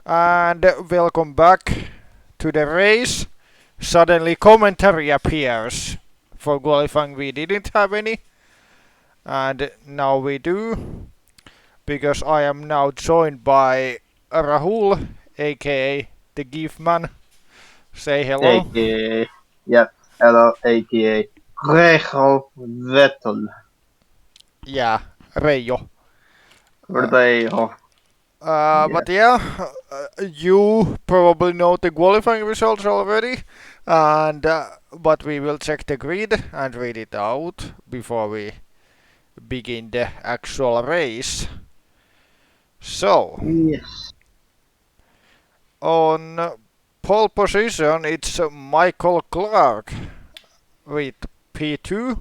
And welcome back to the race. Suddenly commentary appears. For qualifying we didn't have any, and now we do, because I am now joined by Rahul, aka the Gift Man. Say hello. AKA, yep, hello, AKA Rejo Vettel. Yeah, Reijo. Uh, Rejo, yeah. but yeah, you probably know the qualifying results already, and but we will check the grid and read it out before we begin the actual race. So, Yes. on pole position, it's Michael Clark with P2,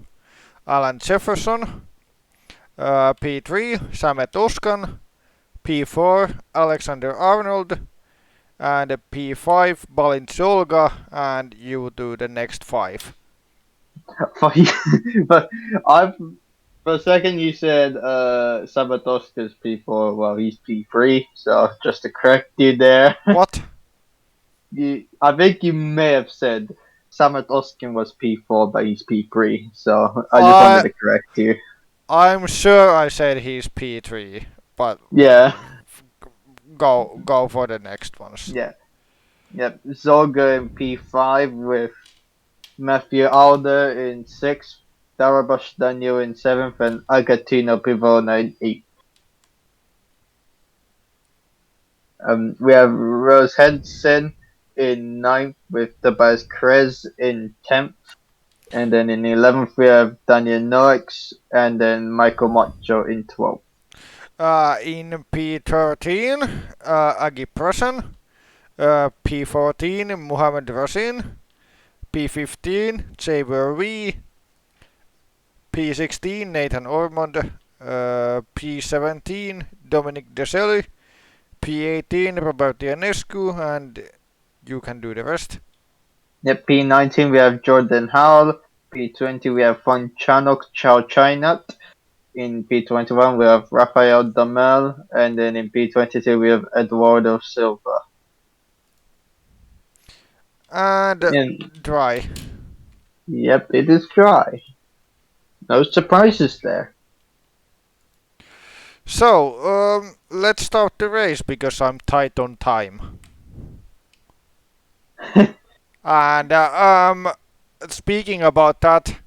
Alan Jefferson, P3, Samet Oskan, P4, Alexander Arnold, and P5, Balint Solga, and you do the next five. But I've for a second you said Sabatoska's P4. Well, he's P3. So just to correct you there, What? I think you may have said Samatoskin was P4, but he's P3. So I just wanted I to correct you. I'm sure I said he's P3, but Yeah, go for the next ones. yeah, yep. Zolga in P5 with Matthew Alder in sixth, Darabash Daniel in seventh, and Agatino Pivona in eighth. We have Rose Henson in ninth with Tobias Krez in 10th. And then in 11th we have Daniel Noix and then Michael Macho in 12th. In P13, Agi Prasan. P14, Muhammad Rasin. P15, Xavier V. P16, Nathan Ormond. P17, Dominic Deselli. P18, Robert Ionescu, and you can do the rest. Yep, P19 we have Jordan Howell. P20 we have Fon Chanok Chow Chinat. In P21 we have Rafael Damel. And then in P22 we have Eduardo Silva. And And dry. yep, it is dry. No surprises there. So, let's start the race because I'm tight on time. And speaking about that,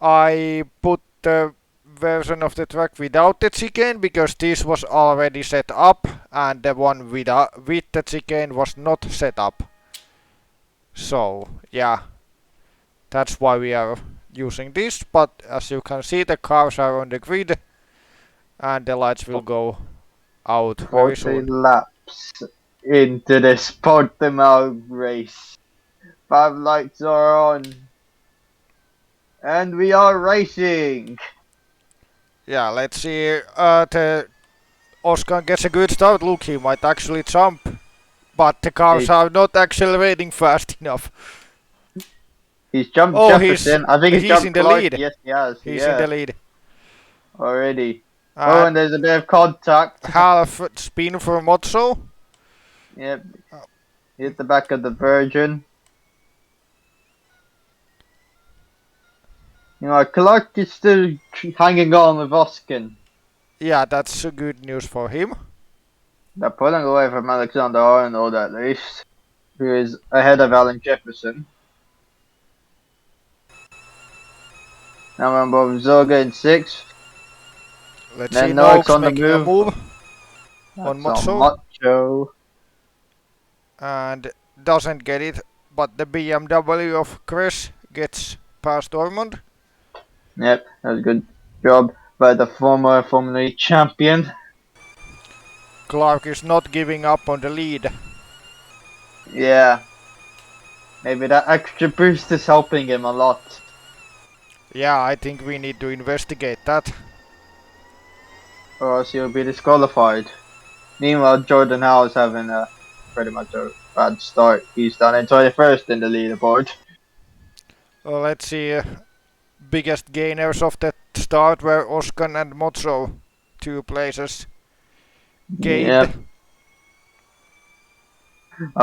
I put the version of the track without the chicane because this was already set up, and the one with the chicane was not set up. So, yeah, that's why we are using this. But as you can see, the cars are on the grid, and the lights will go out very 40 soon. laps into this Portimão race. 5 lights are on. And we are racing. Yeah, let's see. The Oscar gets a good start. Look, he might actually jump, but the cars He, are not accelerating fast enough. he's jumped Oh, he's Jefferson. I think he's he's in jumped the Clark. lead. Yes, he has. He's in Yeah, the lead. already. Oh, And and there's a bit of contact. half spin for Mozzo. Yep, hit the back of the Virgin. You know, Clark is still hanging on with Oskin. Yeah, that's good news for him. They're pulling away from Alexander Arnold at least, who is ahead of Alan Jefferson. Now we're on both Zoga in sixth. Let's see, Then Noak's Noakes on the making a move. move on That's on Mozzo Macho. and doesn't get it, but the BMW of Chris gets past Ormond. Yep, that was a good job by the former Formula E champion. Clark is not giving up on the lead. Yeah, maybe that extra boost is helping him a lot. Yeah, I think we need to investigate that. Or else he'll be disqualified. Meanwhile, Jordan Howe is having a pretty much a bad start. He's done in 21st in the leaderboard. Let's see. Biggest gainers of the start were Oskan and Mozzo. 2 places gained. Yep.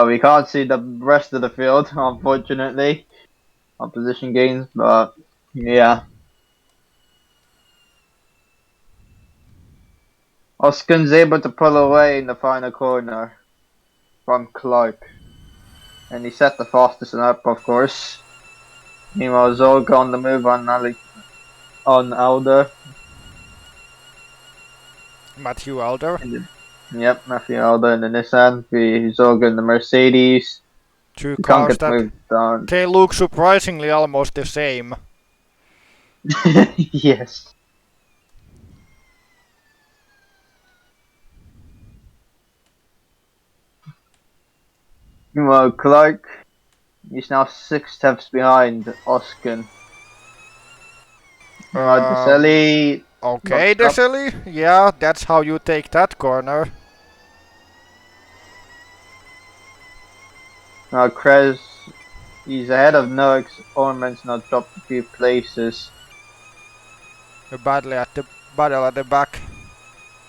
We can't see the rest of the field, unfortunately, on position gains, but yeah. Oskin's able to pull away in the final corner from Clark. And he set the fastest lap, of course. Meanwhile, Zolga on the move on Alder. Matthew Alder. Yep, Matthew Alder in the Nissan. Zolga in the Mercedes. Two We can't cars get the that move done. they look surprisingly almost the same. Yes. Meanwhile, Clark, he's now 6 steps behind Oskin. Meanwhile, Deselli Okay, looks up. Deseli. Yeah, that's how you take that corner. Now, Krez, he's ahead of Nox. Ormond's now dropped a few places. A battle at the back.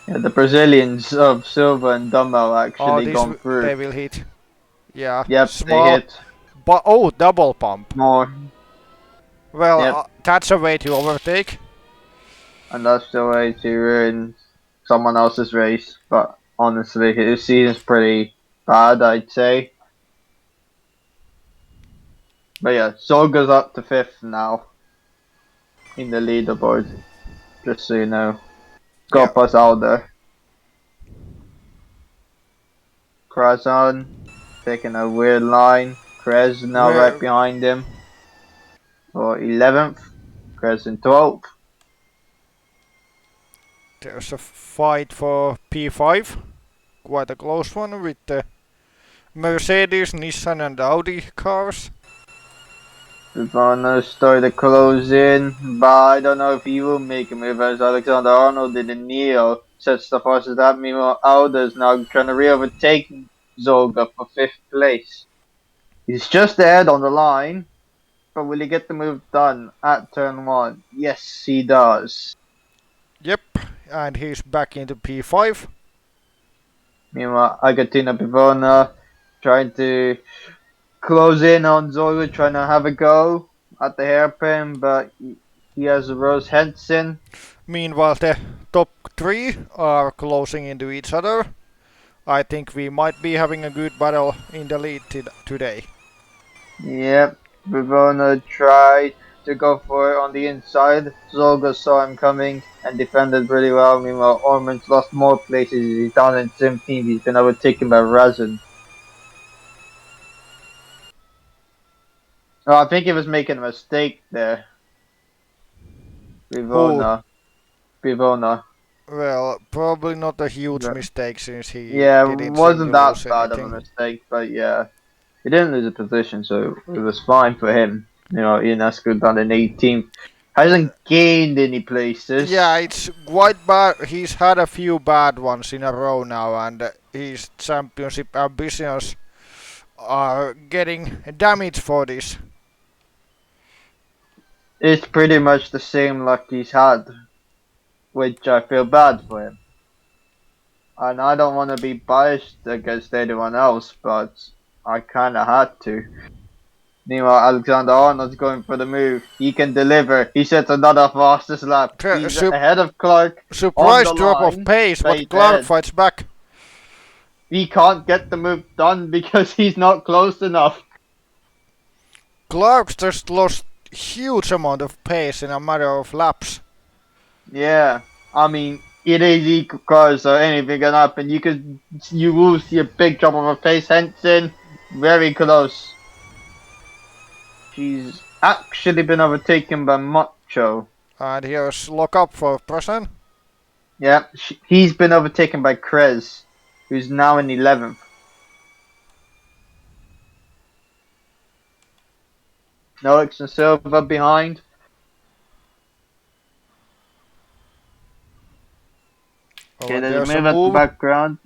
Yeah, the Brazilians of Silva and Dummel Oh, actually gone through. they will hit. Yeah, Yep, they small. hit But oh, double pump. more. Well, Yep, that's a way to overtake. and that's the way to ruin someone else's race. But honestly, his season's pretty bad, I'd say. But yeah, Zolga's up to 5th now in the leaderboard. Just so you know. Yeah. Got us out there. Krazan taking a weird line. Krez now Where right behind him for 11th. Krez in 12th. there's a fight for P5. Quite a close one with the Mercedes, Nissan and Audi cars. Ivano started to close in, but I don't know if he will make a move as Alexander Arnold did in Neo. Sets the fastest that. Meanwhile, Alda's now trying to re-overtake Zolga for 5th place. He's just ahead on the line, but will he get the move done at turn 1? Yes, he does. Yep, and he's back into P5. Meanwhile, Agatina Pivona trying to close in on Zolga, trying to have a go at the hairpin, but he has Rose Henson. Meanwhile, the top three are closing into each other. I think we might be having a good battle in the lead today. Yep, Pivona tried to go for it on the inside. Zolga saw him coming and defended really well. Meanwhile, Ormond's lost more places. He's down in 17th. He's been overtaken by Razin. Oh, I think he was making a mistake there. Who? Pivona. Well, probably not a huge mistake since he Yeah, didn't seem to wasn't that lose bad of a anything. mistake, but yeah. He didn't lose a position, so it was fine for him. You know, Ionescu down in 18th. Hasn't gained any places. Yeah, it's quite bad. He's had a few bad ones in a row now, and his championship ambitions are getting damaged for this. It's pretty much the same luck he's had, which I feel bad for him. And I don't want to be biased against anyone else, but I kind of had to. Meanwhile, Alexander Arnold's going for the move. He can deliver. He sets another fastest lap. He's ahead of Clark. Surprise drop of pace, but Clark fights back. He can't get the move done because he's not close enough. Clark's just lost huge amount of pace in a matter of laps. Yeah, I mean, it is equal cars, so anything can happen. You will see a big drop of a pace. Henson, very close. She's actually been overtaken by Macho. And here's lock up for Prasan. Yeah, he's been overtaken by Krez, who's now in 11th. Nox and Silva behind. Okay, there's a move at the background.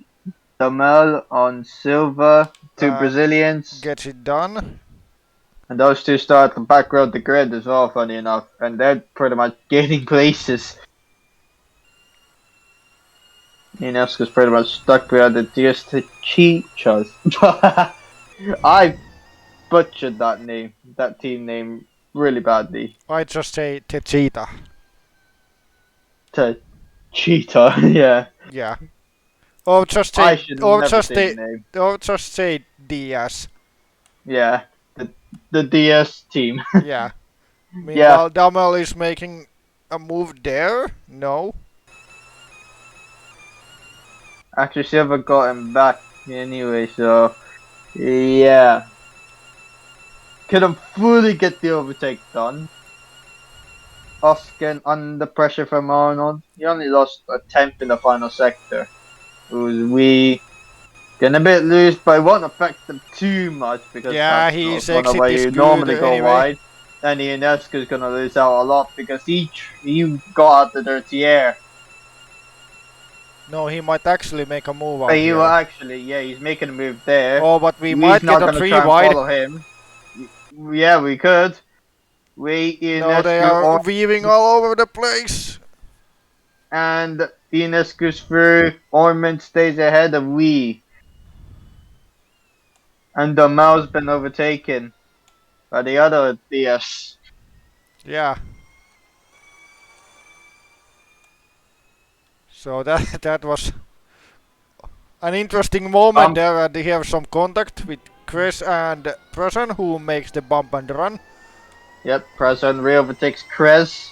Damel on Silva, two Brazilians. Gets it done. And those two start at the back row of the grid as well, funny enough. And they're pretty much gaining places. Ionesco's pretty much stuck behind the DS to cheat us. I butchered that team name really badly. I just say Techita. To cheetah, yeah. Yeah. Or just I say, should or never just say the say, name. or just say DS. Yeah, the DS team. Yeah. Yeah, Meanwhile, Damel is making a move there. No. actually Silver got him back anyway, so yeah. Couldn't fully get the overtake done. Oskin under pressure from Arnold. He only lost a tenth in the final sector. It was we getting a bit loose, but it won't affect them too much because Yeah, that's not a his corner exit where is you good normally go anyway. wide. And Ionescu's gonna lose out a lot because he got out the dirty air. No, he might actually make a move But out he will here. actually, yeah, he's making a move there. Oh, but we We's might get not a gonna 3 try and wide. follow him. Yeah, we could. We, No, they Ionescu, are weaving all over the place. and Ionescu's through. Ormond stays ahead of we. And the mouse been overtaken by the other DS. Yeah. So that was an interesting moment there, and they have some contact with Chris and Person, who makes the bump and run. Yep, President Ray overtakes Krez.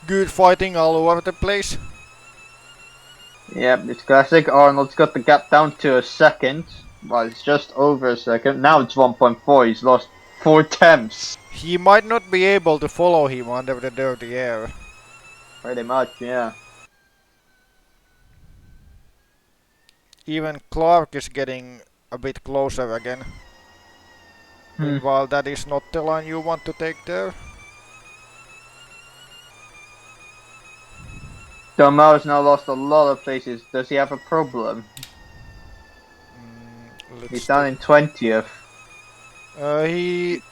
Good fighting all over the place. Yep, it's classic. Arnold's got the gap down to a second. Well, it's just over a second. Now it's 1.4. He's lost 4 tenths. He might not be able to follow him under the dirty air. Pretty much, yeah. Even Clark is getting a bit closer again. Meanwhile, that is not the line you want to take there. Domao's now lost a lot of places. Does he have a problem? He's down in 20th.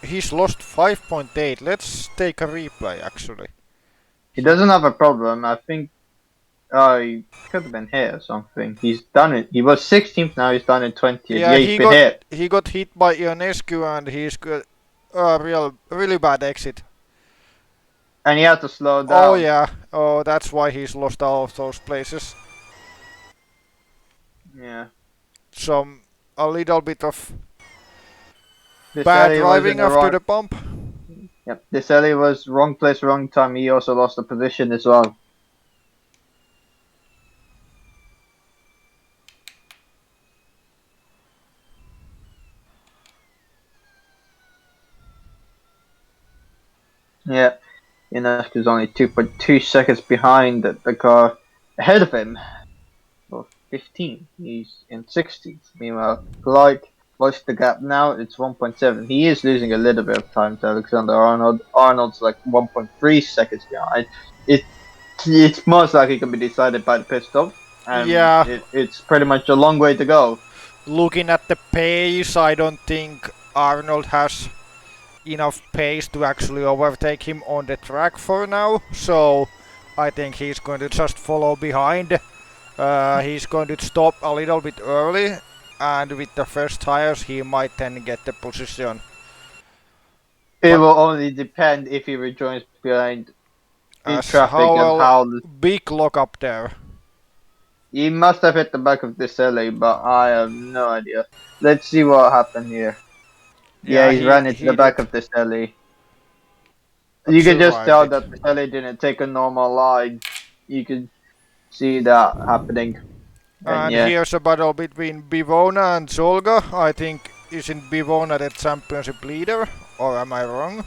He's lost 5.8. Let's take a replay actually. He doesn't have a problem. I think he could have been hit or something. He's done it. He was 16th, now he's done in 20th. Yeah, he's been hit. He got hit by Ionescu and he's got a really bad exit. And he had to slow down. Oh yeah, oh that's why he's lost all of those places. Yeah. A little bit of This bad alley driving after the bump. Yep, this alley was wrong place, wrong time. He also lost the position as well. Yeah, Ionescu's only 2.2 seconds behind the car ahead of him. Well, 15. He's in 16th. Meanwhile, Clark lost the gap now. It's 1.7. He is losing a little bit of time to Alexander Arnold. Arnold's like 1.3 seconds behind. It's most likely going to be decided by the pit stop. Yeah. It's pretty much a long way to go. Looking at the pace, I don't think Arnold has enough pace to actually overtake him on the track for now. So I think he's going to just follow behind. He's going to stop a little bit early, and with the first tires he might then get the position. It will only depend if he rejoins behind in traffic and how big lock up there. He must have hit the back of this alley, but I have no idea. Let's see what happened here. Yeah, he's ran into the back of this alley. You can just tell that the alley didn't take a normal line. You can see that happening. And yeah. Here's a battle between Bivona and Zolga. I think isn't Bivona the championship leader, or am I wrong?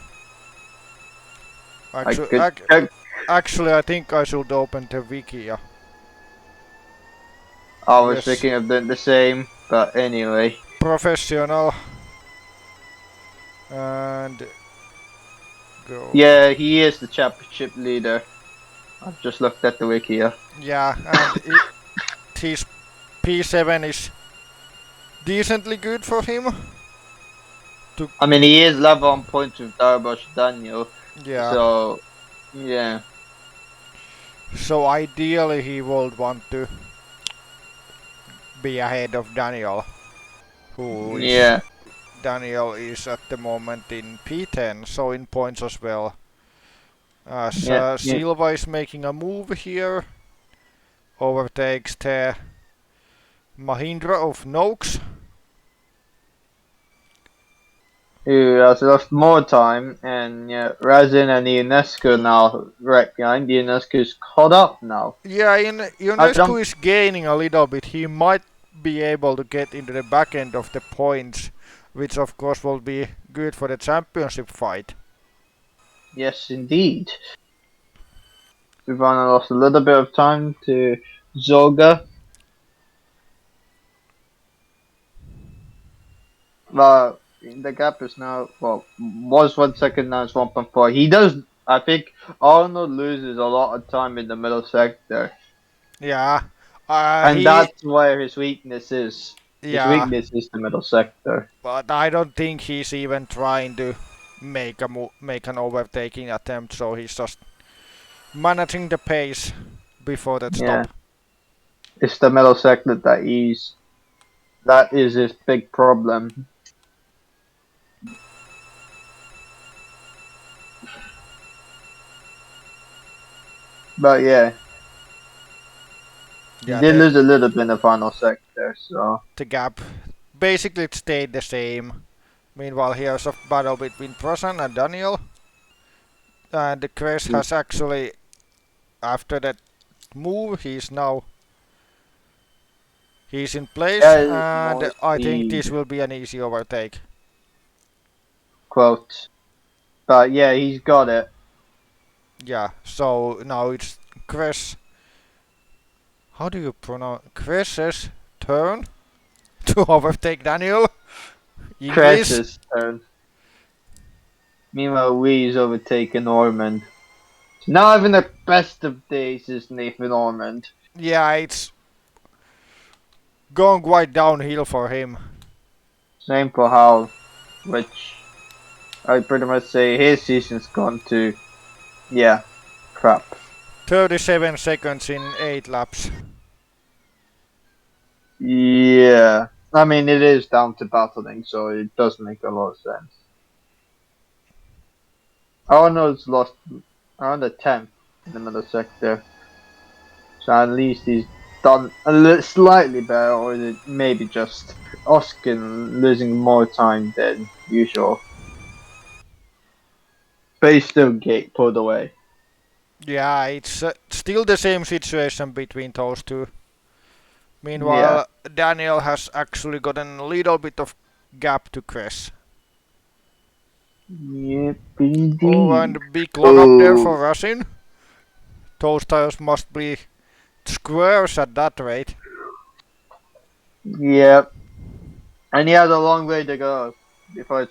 Actually, I think I should open the wiki. I was thinking of doing the same, but anyway. Professional. And go. Yeah, he is the championship leader. I've just looked at the wiki. Yeah, and his P7 is decently good for him. I mean, he is level on points with Darbosh Daniel. Yeah. So, yeah. So ideally he would want to be ahead of Daniel, who is Yeah, Daniel is at the moment in P10, so in points as well. As yeah, yeah. Silva is making a move here, overtakes the Mahindra of Noakes. He has lost more time, and yeah, Razin and Ionescu now right behind. Ionescu's caught up now. Yeah, I Ionescu don't. is gaining a little bit. He might be able to get into the back end of the points, which of course will be good for the championship fight. Yes, indeed. We've only lost a little bit of time to Zoga. The gap is now, well, was 1 second, now it's 1.4. He does, I think Arnold loses a lot of time in the middle sector. Yeah, And he that's where his weakness is. His yeah, weakness is the middle sector. but I don't think he's even trying to make an overtaking attempt. So he's just managing the pace before that Yeah. stop. It's the middle sector that is his big problem. But yeah, he Yeah, did lose a little bit in the final sector, so. the gap basically it stayed the same. Meanwhile, here's a battle between Prosan and Daniel. And Chris has actually, after that move, he's in place, Yeah, and more I think this speed, will be an easy overtake. quote. But yeah, he's got it. Yeah, so now it's Chris. How do you pronounce Chris's turn to overtake Daniel? English? Cress's turn. Meanwhile, Wee's overtaken Ormond. Not having the best of days is Nathan Ormond. Yeah, it's going quite downhill for him. Same for Hal, which I pretty much say his season's gone to, yeah, crap. 37 seconds in 8 laps. Yeah. I mean, it is down to battling, so it does make a lot of sense. Arnold's lost around a tenth in the middle sector, so at least he's done slightly better, or is it maybe just Oskin losing more time than usual? But he still get pulled away. Yeah, it's still the same situation between those two. Yeah. Meanwhile, Daniel has actually gotten a little bit of gap to Chris. Yep, Oh, indeed. and big long up there Oh, for Rusin. Those tires must be squares at that rate. yep. And he has a long way to go before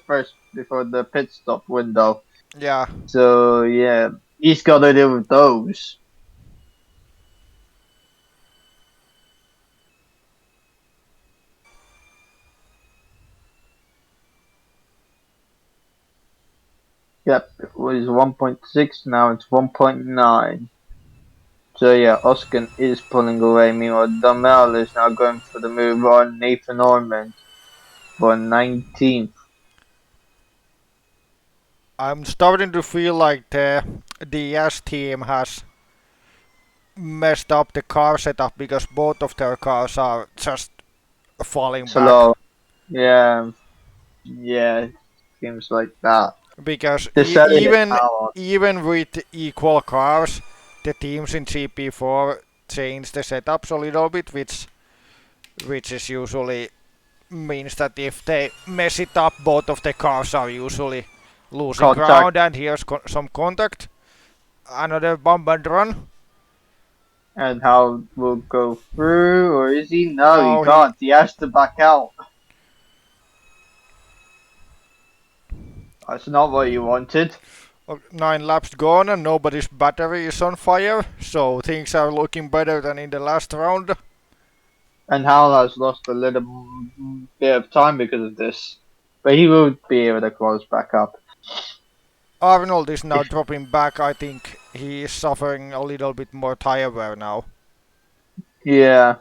the pit stop window. Yeah, So yeah, he's got to deal with those. Yep, it was 1.6, now it's 1.9. So yeah, Oscar is pulling away. Meanwhile, Duhamel is now going for the move on Nathan Ormond for 19th. I'm starting to feel like the DS team has messed up the car setup because both of their cars are just falling back. Slow. Yeah, yeah, seems like that. Because Decided it out. even with equal cars, the teams in GP4 change the setups a little bit, which is usually means that if they mess it up, both of the cars are usually losing Contact. ground. And here's some contact, another bump and run. And how will go through, or is he? No, he Now can't. He has to back out. That's not what you wanted. 9 laps gone and nobody's battery is on fire, so things are looking better than in the last round. And Hal has lost a little bit of time because of this. But he will be able to close back up. Arnold is now If, dropping back. I think he is suffering a little bit more tire wear now. yeah.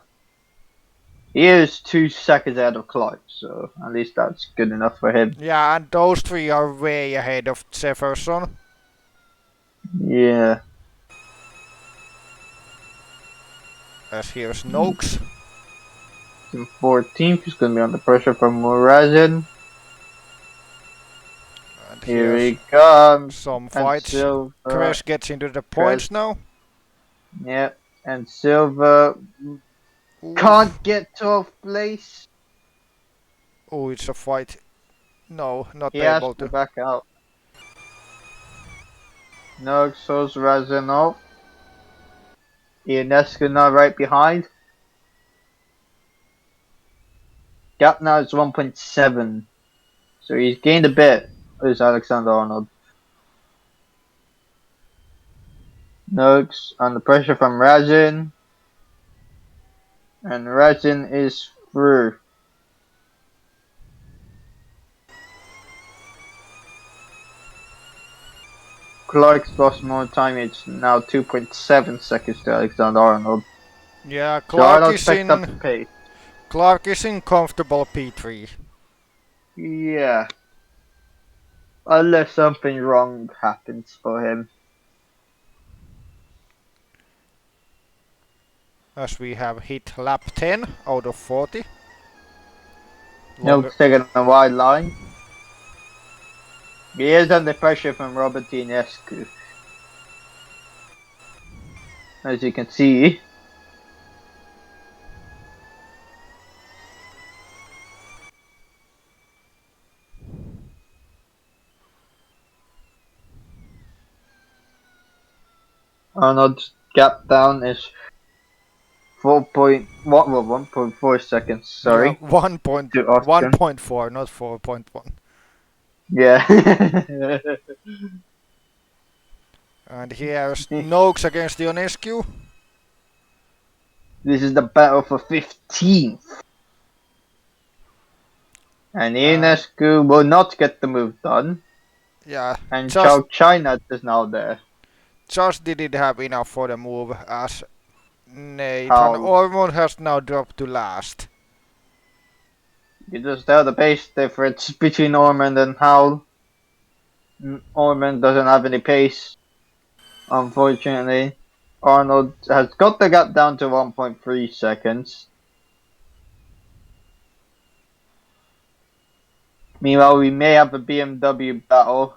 He is 2 seconds out of Clark, so at least that's good enough for him. Yeah, and those three are way ahead of Jefferson. Yeah. As here's Noakes. In 14th, he's going to be under pressure from Morazin. And Here here's he comes. some And fights. Silver. Crash gets into the Crest. points now. Yeah. And Silver Oof. can't get 12th place. Oh, it's a fight. No, not He has able to to. back out. No, shows Razanov. Ionescu now right behind. Gap now is 1.7. So he's gained a bit. There's Alexander Arnold. Noakes under pressure from Razin. And Razin is through. Clark's lost more time. It's now 2.7 seconds to Alexander Arnold. Yeah, So Arnold picked up the pace. Clark is in comfortable P3. Yeah. Unless something wrong happens for him. As we have hit lap 10 out of 40. Noakes taking a wide line. He is under pressure from Robert Ionescu. As you can see. Arnold's gap down is 1.4 seconds, Yeah, sorry. To Austin. 1.4, not 4.1. Yeah. And here's Noakes against Ionescu. This is the battle for 15th. And Ionescu will not get the move done. Yeah, And just Chow China is now there. didn't have enough for the move as Nathan How? Ormond has now dropped to last. You just tell the pace difference between Ormond and Howell. Ormond doesn't have any pace, unfortunately. Arnold has got the gap down to 1.3 seconds. Meanwhile, we may have a BMW battle.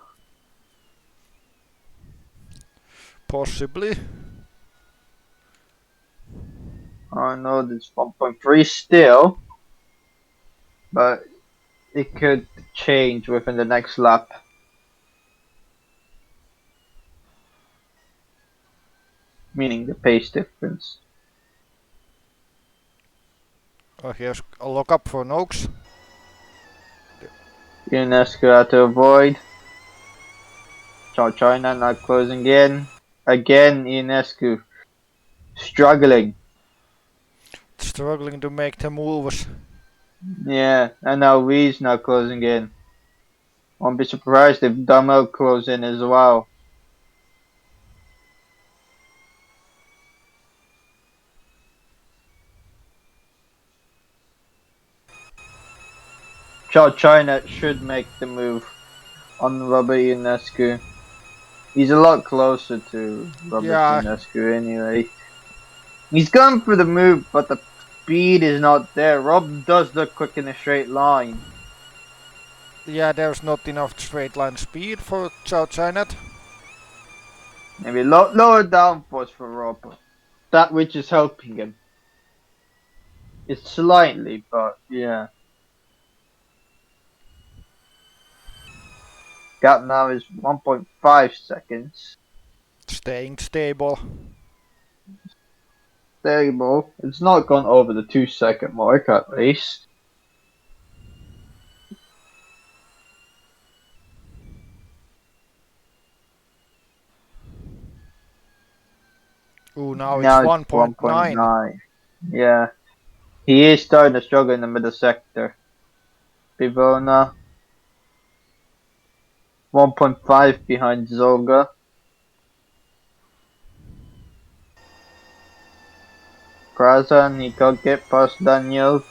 Possibly. Arnold is 1.3 still, but it could change within the next lap. Meaning the pace difference. Oh, here's a lockup for Noakes. Ionescu had to avoid. China not closing in. Again, Ionescu struggling. Struggling to make the moves. Yeah, and now Wee's not closing in. Won't be surprised if Dummel close in as well. China should make the move on Robert Ionescu. He's a lot closer to Robert Yeah, Ionescu anyway. He's going for the move, but the speed is not there. Rob does look quick in a straight line. yeah, there's not enough straight line speed for Chow China. Maybe lower downforce for Rob, but that which is helping him. It's slightly, but yeah. Gap now is 1.5 seconds. Staying stable. Stable. It's not gone over the 2 second mark at least. Ooh, now it's Now it's 1.9. 1.9. Yeah. He is starting to struggle in the middle sector. Bivona. 1.5 behind Zolga. Prazan, he can't get past Daniel.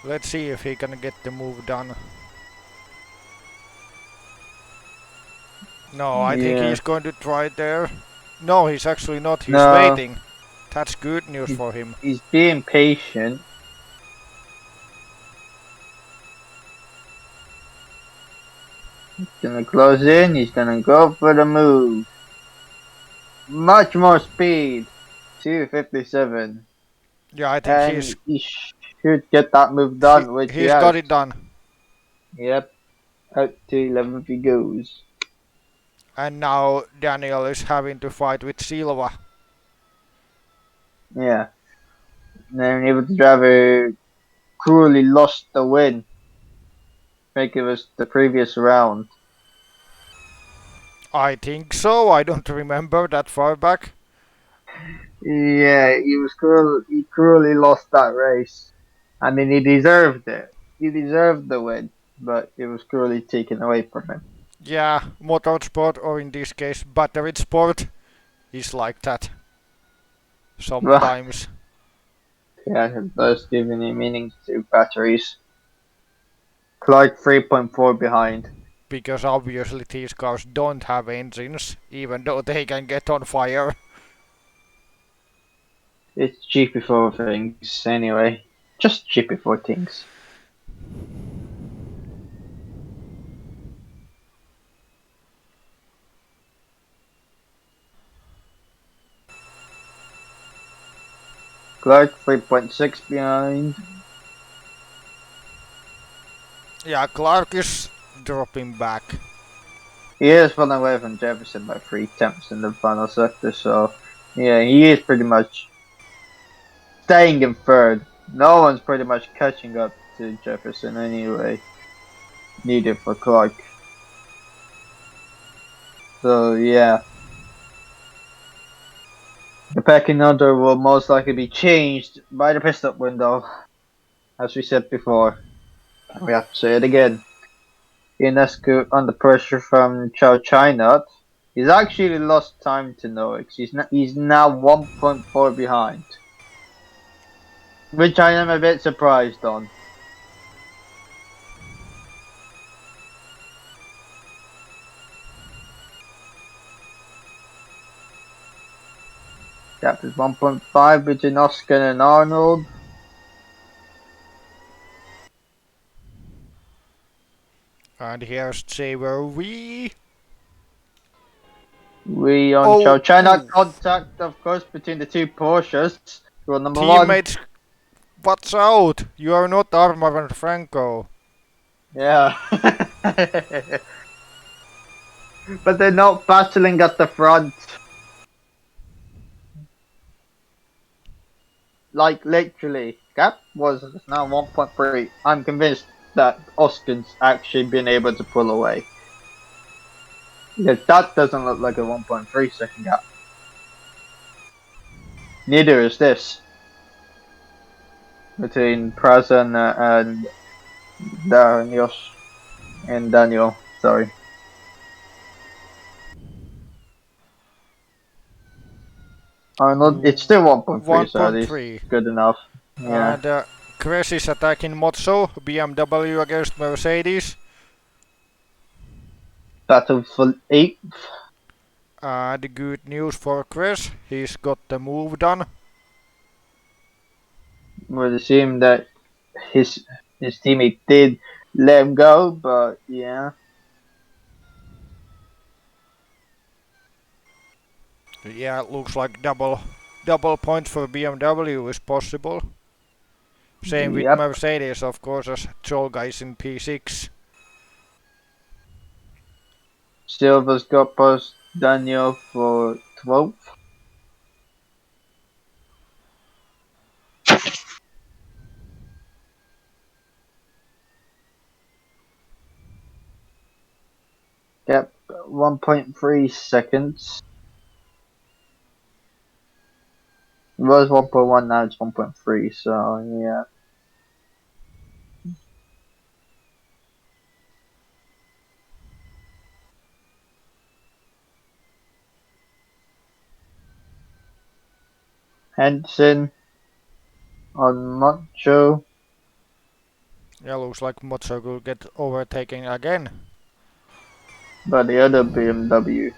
Let's see if he can get the move done. No, I think Yeah. he's going to try there. No, he's actually not. He's No, waiting. That's good news for him. he's being patient. He's gonna close in, he's gonna go for the move. Much more speed. 257. Yeah, I think And he should get that move done, which he he's has. got it done. Yep. Out to 11th he goes. And now Daniel is having to fight with Silva. Yeah. And then able to driver cruelly lost the win. I think it was the previous round. I think so. I don't remember that far back. Yeah, he cruelly lost that race. I mean, he deserved it. He deserved the win, but it was cruelly taken away from him. Yeah, motorsport, or in this case, battery sport, is like that. Well, Sometimes. yeah, it does give any meaning to batteries. Clark 3.4 behind. Because obviously these cars don't have engines, even though they can get on fire. It's GP4 things anyway. Just GP4 things. Clark 3.6 behind. Yeah, Clark is dropping back. He is running away from Jefferson by 3 tenths in the final sector, so yeah, he is pretty much staying in third. No one's pretty much catching up to Jefferson anyway. Neither for Clark. So yeah. The pecking order will most likely be changed by the pit stop window, as we said before. We have to say it again. Ionescu under pressure from Chow China. He's actually lost time to Noix. He's now 1.4 behind. Which I am a bit surprised on. Gap is 1.5 between Oscar and Arnold. And here's Xavier Wee. We on Oh, Chow China. ooh. Contact, of course, between the two Porsches. Rule number one. Teammates, watch out! You are not Armor and Franco. Yeah. But they're not battling at the front. Like literally, gap was now 1.3. I'm convinced that Oscar's actually been able to pull away. Because that doesn't look like a 1.3 second gap. Neither is this. Between Prazen and Daniel. Sorry. Arnold, it's still 1.3, so at least 1.3. good enough. Yeah. And Cres is attacking Mozzo, BMW against Mercedes. Battle for 8th. The good news for Cres, he's got the move done. Would assume that his teammate did let him go, but yeah. Yeah, it looks like double points for BMW is possible. Same with Yep. Mercedes, of course, as Cholga is in P6. Silva's got past Daniel for 12th. Yep. 1.3 seconds. It was 1.1, now it's 1.3, so yeah. Henson on Macho. Yeah, looks like Mozart will get overtaken again. By the other BMW.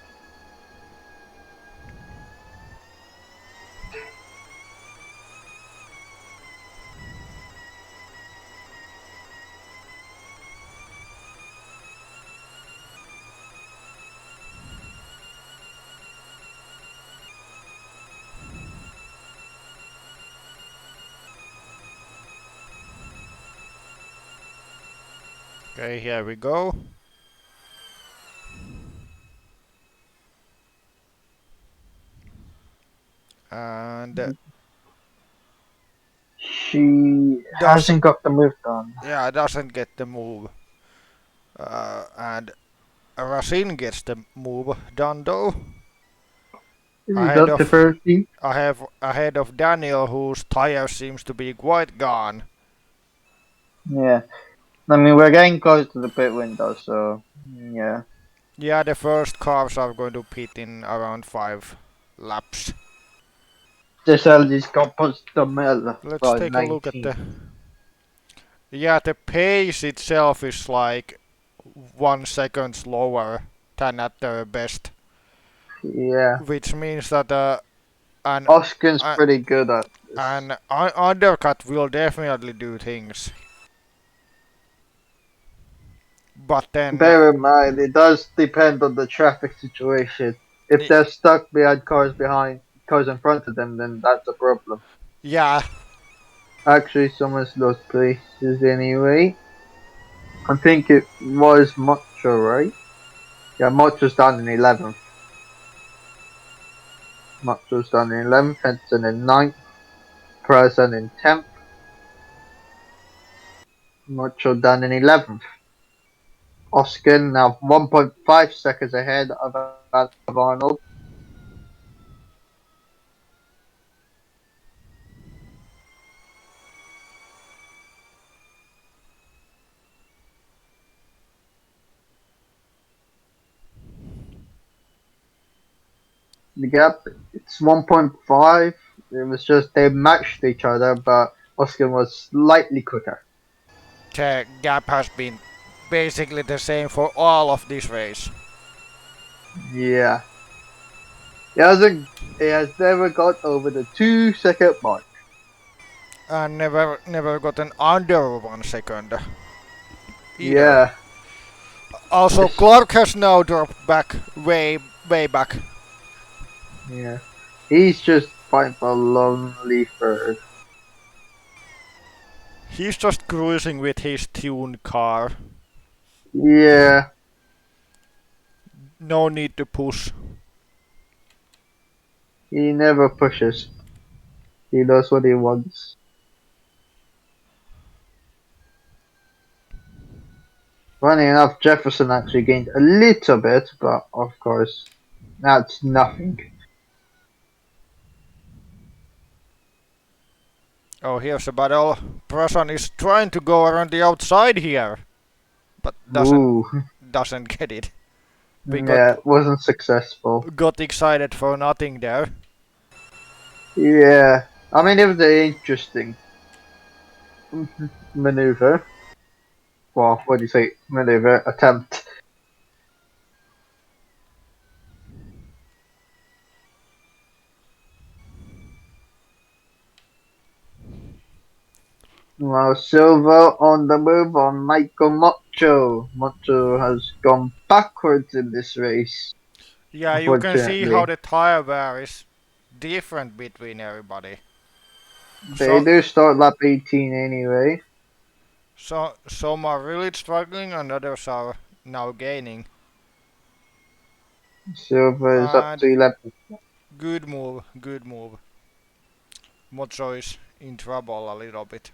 Okay, here we go. And She does hasn't got the move done. yeah, doesn't get the move. And Racine gets the move done though. Is Ahead up to of 30. ahead of Daniel, whose tire seems to be quite gone. Yeah. I mean, we're getting close to the pit window, so yeah. Yeah, the first cars are going to pit in around 5 laps. Giselle got Postomel Let's by take a look at 19. the. Yeah, the pace itself is like 1 second slower than at their best, Yeah. which means that an Oskin's uh, pretty good at this. an undercut will definitely do things. But then, Bear in mind, it does depend on the traffic situation. If they're stuck behind cars in front of them, then that's a problem. yeah, Actually, someone's lost places anyway. I think it was Macho, right? Yeah, Macho's down in 11th. Macho's down in 11th, Henson in 9th, Preston in 10th, Macho down in 11th. Oskin now 1.5 seconds ahead of Arnold. The gap, it's 1.5. It was just they matched each other, but Oskin was slightly quicker. the gap has been basically the same for all of this race. Yeah. It has never got over the 2 second mark. And never gotten under 1 second either. Yeah. Also, It's, Clark has now dropped back way back. yeah. He's just fighting for a lonely third. He's just cruising with his tuned car. Yeah. No need to push. He never pushes. He does what he wants. Funny enough, Jefferson actually gained a little bit, but of course, that's nothing. Oh, here's a battle. Prasan is trying to go around the outside here, but Ooh. doesn't get it. We Yeah, it wasn't successful. got excited for nothing there. Yeah. I mean, it was an interesting maneuver. Well, what do you say? Maneuver attempt. Well, Silva on the move on Michael Macho. Macho has gone backwards in this race, Yeah, you can see how unfortunately. the tire wear is different between everybody. They So do start lap 18 anyway. some are really struggling and others are now gaining. Silva is up And to 11. good move, good move. Mocho is in trouble a little bit.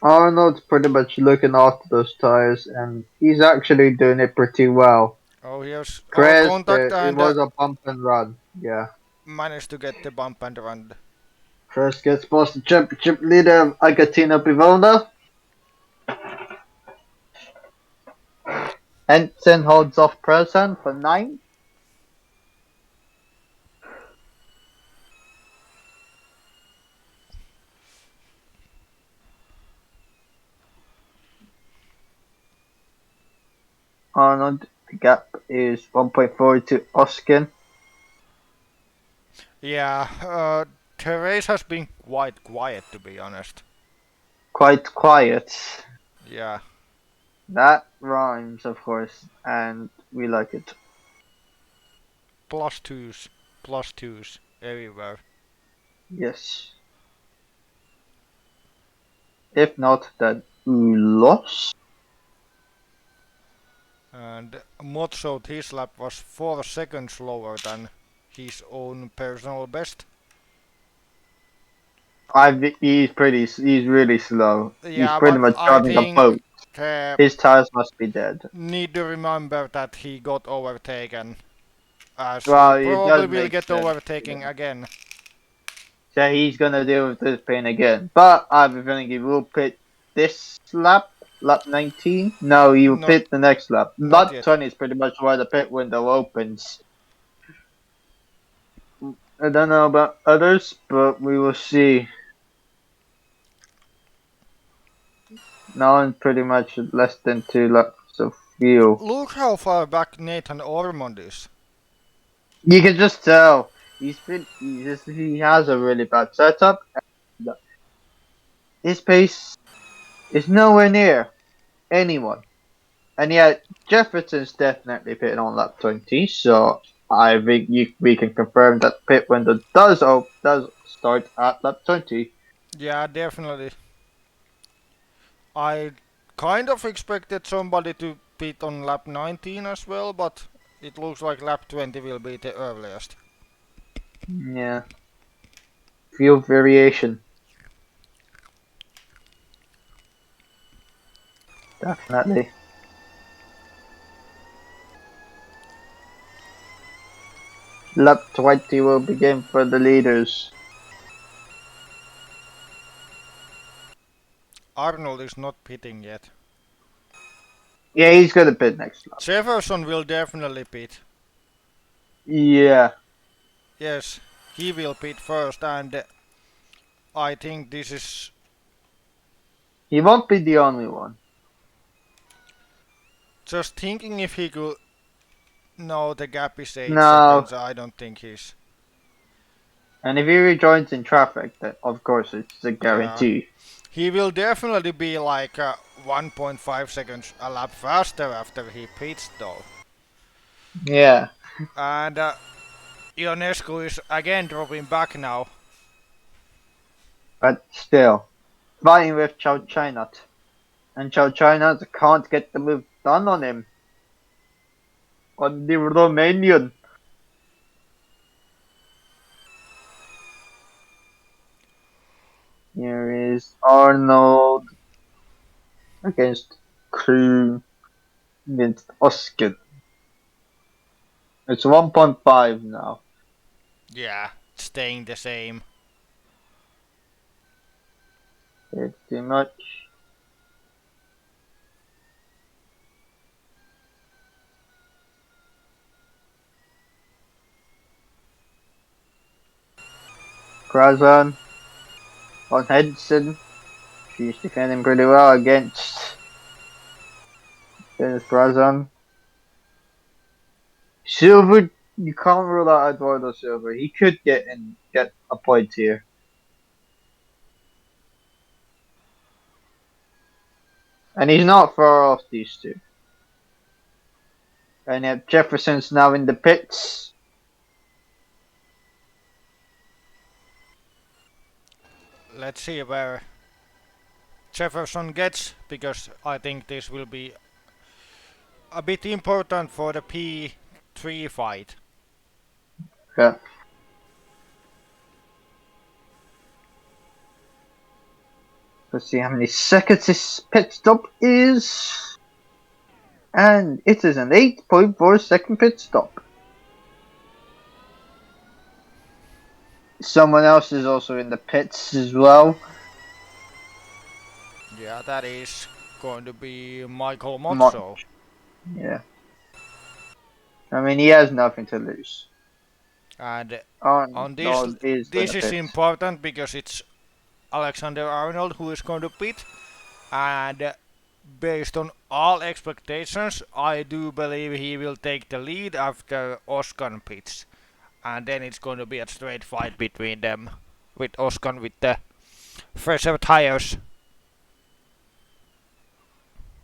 Arnold's pretty much looking after those tires, and he's actually doing it pretty well. Oh, here's our Chris, contact it and was a bump and run. Yeah. managed to get the bump and run. Chris gets past the championship leader, Agatina Pivona. Henson holds off Presan for 9. Arnold, the gap is 1.4 to Oskin. Yeah, the race has been quite quiet to be honest. Quite quiet. Yeah, That rhymes, of course, and we like it. plus twos everywhere. Yes. If not, then we lost. And Mott showed his lap was 4 seconds lower than his own personal best. He's really slow. He's Yeah, pretty but much I driving a think boat. His tires must be dead. need to remember that he got overtaken, as he Well, it probably does will make get sense. overtaken again. So he's gonna deal with this pain again. But I have a feeling he will pit this lap 19. No, he will Not, pit the next lap. not Lap yet. 20 is pretty much where the pit window opens. I don't know about others, but we will see. Now in pretty much less than 2 laps of fuel. Look how far back Nathan Ormond is. You can just tell he has a really bad setup. And his pace is nowhere near anyone. And yet Jefferson's definitely pitting on lap 20, so I think we can confirm that pit window does start at lap 20. Yeah, definitely. I kind of expected somebody to pit on lap 19 as well, but it looks like lap 20 will be the earliest. Yeah, fuel variation, definitely. Lap 20 will begin for the leaders. Arnold is not pitting yet. Yeah, he's gonna pit next lap. Jefferson will definitely pit. Yeah, Yes, he will pit first, and I think this is he won't be the only one. just thinking if he could. No, the gap is 8 No, seconds. I don't think he's. and if he rejoins in traffic, then of course it's a Yeah. guarantee. He will definitely be like 1.5 seconds a lap faster after he pits though. Yeah, And Ionescu is again dropping back now. but still, fighting with Chow Chinat. And Chow Chinat can't get the move done on him. On the Romanian. Here is Arnold against Kroon against Oscar. It's 1.5 now. Yeah, staying the same. Pretty much. Krazan on Henson. She's defending pretty well against Krazan. Silver, you can't rule out Eduardo Silver. He could get a point here. And he's not far off these two. And yet Jefferson's now in the pits. Let's see where Jefferson gets, because I think this will be a bit important for the P3 fight. Yeah. Let's see how many seconds this pit stop is. And it is an 8.4-second pit stop. Someone else is also in the pits as well. Yeah, that is going to be Michael Motso. Yeah. I mean, he has nothing to lose. And on Arnold is this gonna is pit. important because it's Alexander Arnold who is going to pit, and based on all expectations, I do believe he will take the lead after Oscar pits, and then it's going to be a straight fight between them, with Oscar with the fresher tires.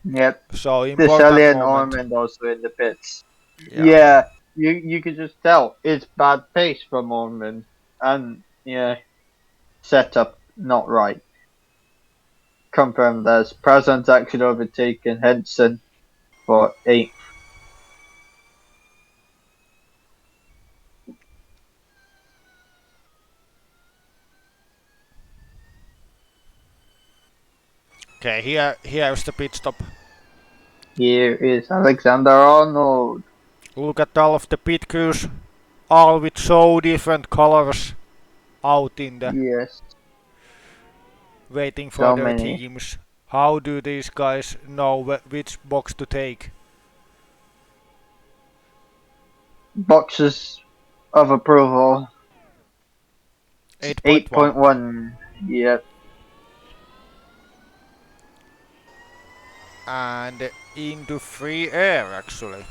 Yep. So Desailly important and moment. Ormond also in the pits. Yeah. Yeah, you could just tell it's bad pace from Ormond, and yeah, setup not right. Confirmed as Present actually overtaken Henson for 8th. Okay, here's the pit stop. Here is Alexander Arnold. Look at all of the pit crews, all with so different colors out in the Yes, waiting for so their many teams. How do these guys know which box to take? boxes of approval. 8.1. 8.1. Yep. And into free air actually.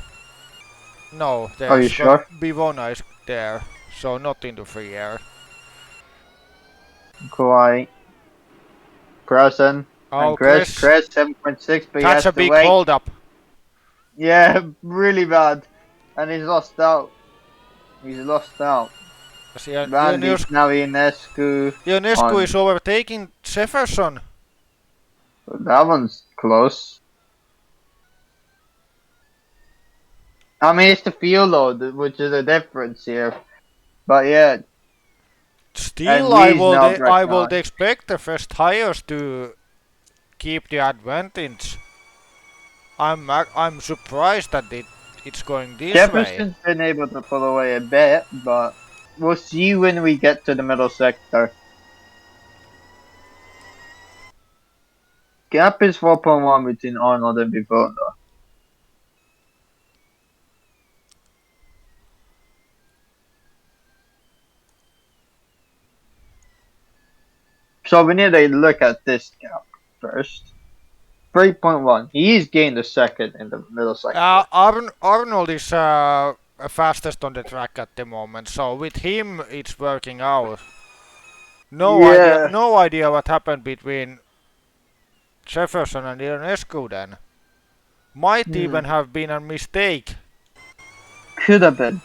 No, Are you there's sure? Bivona is there, so not into free air. Quite. Present. Oh, And Chris. Chris, Chris 7.6, but he that's has a to big wait. hold up. Yeah, really bad. And he's lost out. He's lost out. Randy now Ionescu Ionescu is on. overtaking Jefferson. That one's close. I mean, it's the fuel load, which is a difference here. But yeah, Still, and Lee's now I back would on. expect the first tires to keep the advantage. I'm surprised that it's going this way. Jefferson's been able to pull away a bit, but we'll see when we get to the middle sector. Gap is 4.1 between Arnold and Vivona. So we need to look at this gap first. 3.1. He's gained a second in the middle sector. Arnold is fastest on the track at the moment, so with him it's working out. Yeah. No idea what happened between Jefferson and Ionescu then. Might even have been a mistake. Could have been.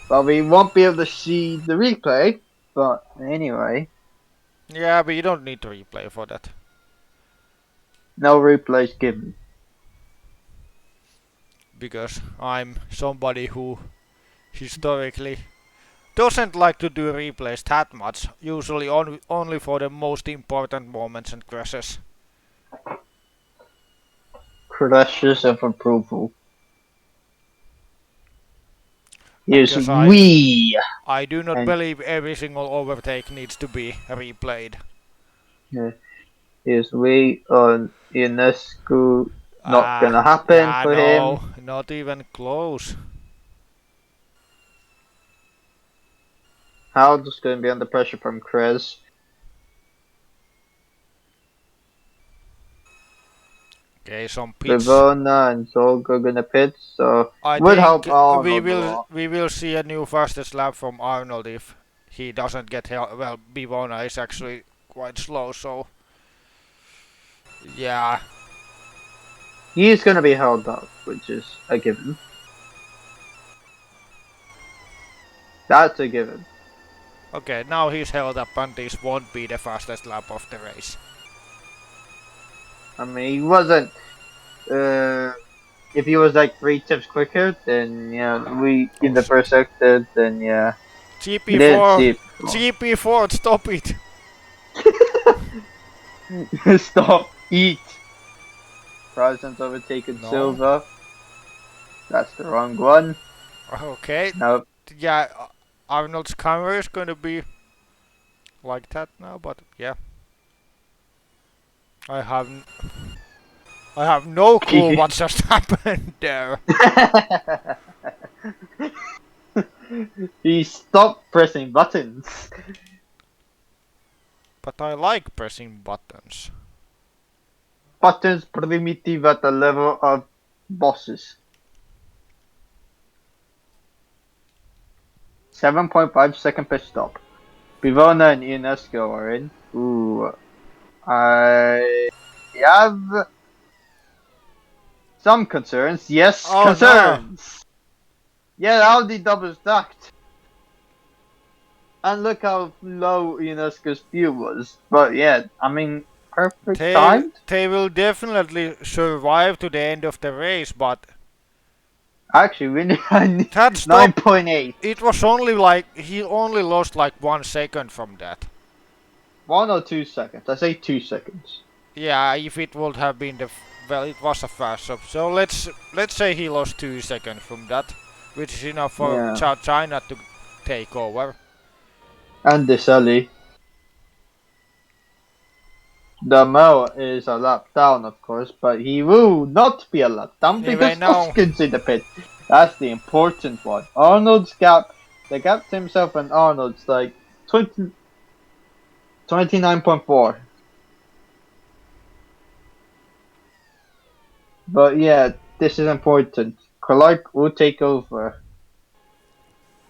But we won't be able to see the replay. But anyway. Yeah, but you don't need to replay for that. No replays given. Because I'm somebody who historically doesn't like to do replays that much. Usually only for the most important moments and crashes. Crashes of approval. Here's Because I do not believe every single overtake needs to be replayed. Yeah. Here's we on Ionescu. Not gonna happen for him. No, not even close. Howard's gonna be under pressure from Krez. Okay, some pits. Livona and Zolga gonna pit, so I would think help Arnold we will see a new fastest lap from Arnold if he doesn't get help. Well, Bivona is actually quite slow, so yeah. He's gonna be held up, which is a given. That's a given. Okay, now he's held up and this won't be the fastest lap of the race. I mean, he wasn't. If he was like 3 tips quicker, then yeah, we in the first sector, then yeah. GP4, GP4, stop it! Stop, eat. Present overtaken No. Silver. That's the wrong one. Okay. Nope. Yeah, Arnold's camera is going to be like that now, but yeah. I have I have no clue what just happened there. He stopped pressing buttons. But I like pressing buttons. Buttons primitive at the level of bosses. 7.5 second pit stop. Bivona and UNESCO are in. Ooh. I have some concerns. Yes, Oh no! concerns. Yeah, Audi double stacked. And look how low UNESCO's fuel was. But yeah, I mean, perfect They timed. they will definitely survive to the end of the race, but Actually, we need that stop, 9.8. it was only like he only lost like 1 second from that. 1 or 2 seconds. I say 2 seconds. Yeah, if it would have been well, it was a fast stop. So let's say he lost 2 seconds from that, which is enough for Yeah. China to take over. And this early. The Mo is a lap down, of course, but he will not be a lap down Anyway, because now Oskin's in the pit. That's the important one. Arnold's gap, the gap to himself and Arnold's like 29.4. But yeah, this is important. Clark will take over.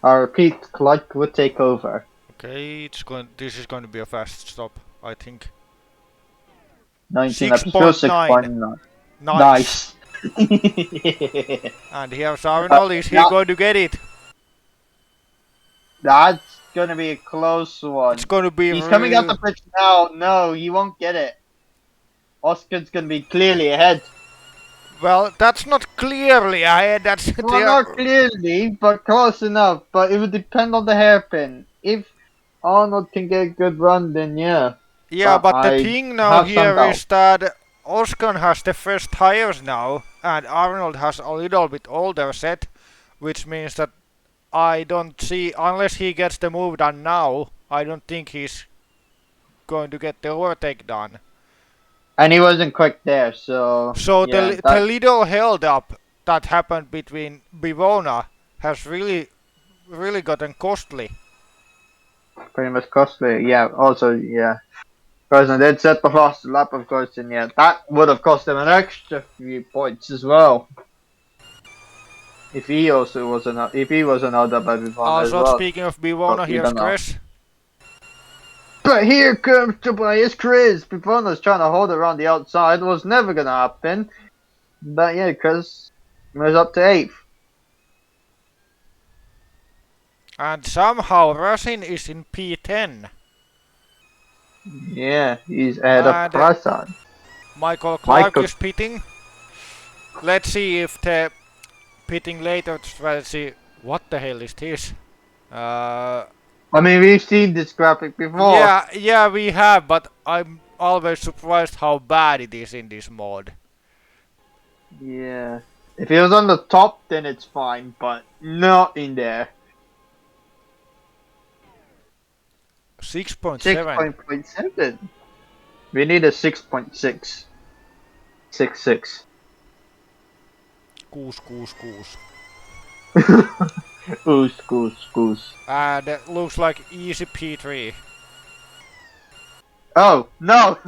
I repeat, Clark will take over. okay, this is going to be a fast stop, I think. 19 episodes, 6.9. 6.9. Nice. Nice. And here's Arnold. Is he going to get it? That's gonna be a close one. It's going to be He's coming out really... the bridge now. No, he won't get it. Oscar's gonna be clearly ahead. Well, that's not clearly ahead. That's Well, not clearly, but close enough. But it would depend on the hairpin. If Arnold can get a good run, then yeah. Yeah, but the I thing now have some here doubt. is that Oscar has the first tires now, and Arnold has a little bit older set, which means that I don't see, unless he gets the move done now, I don't think he's going to get the overtake done. And he wasn't quick there, so So yeah, the little held up that happened between Bivona has really gotten costly. pretty much costly. Yeah, also yeah. Because they did set the fast lap, of course, and yeah, that would have cost him an extra few points as well. If he also was if he was another by Bivona as Also, well. speaking of Bivona, But we here's don't know. Chris. But here comes Tobias Chris. Bivona's trying to hold it around the outside. It was never gonna happen. But yeah, Chris moves up to 8th. And somehow Rasin is in P10. Yeah, he's ahead of And Prasan. Michael Clark is pitting. Let's see if the pitting later strategy... What the hell is this? I mean, we've seen this graphic before. Yeah, we have, but I'm always surprised how bad it is in this mode. Yeah. If he was on the top, then it's fine, but not in there. 6.7. 6.7. We need a 6.6. 6.6. Goose. Goose. And it looks like easy P3. Oh, no!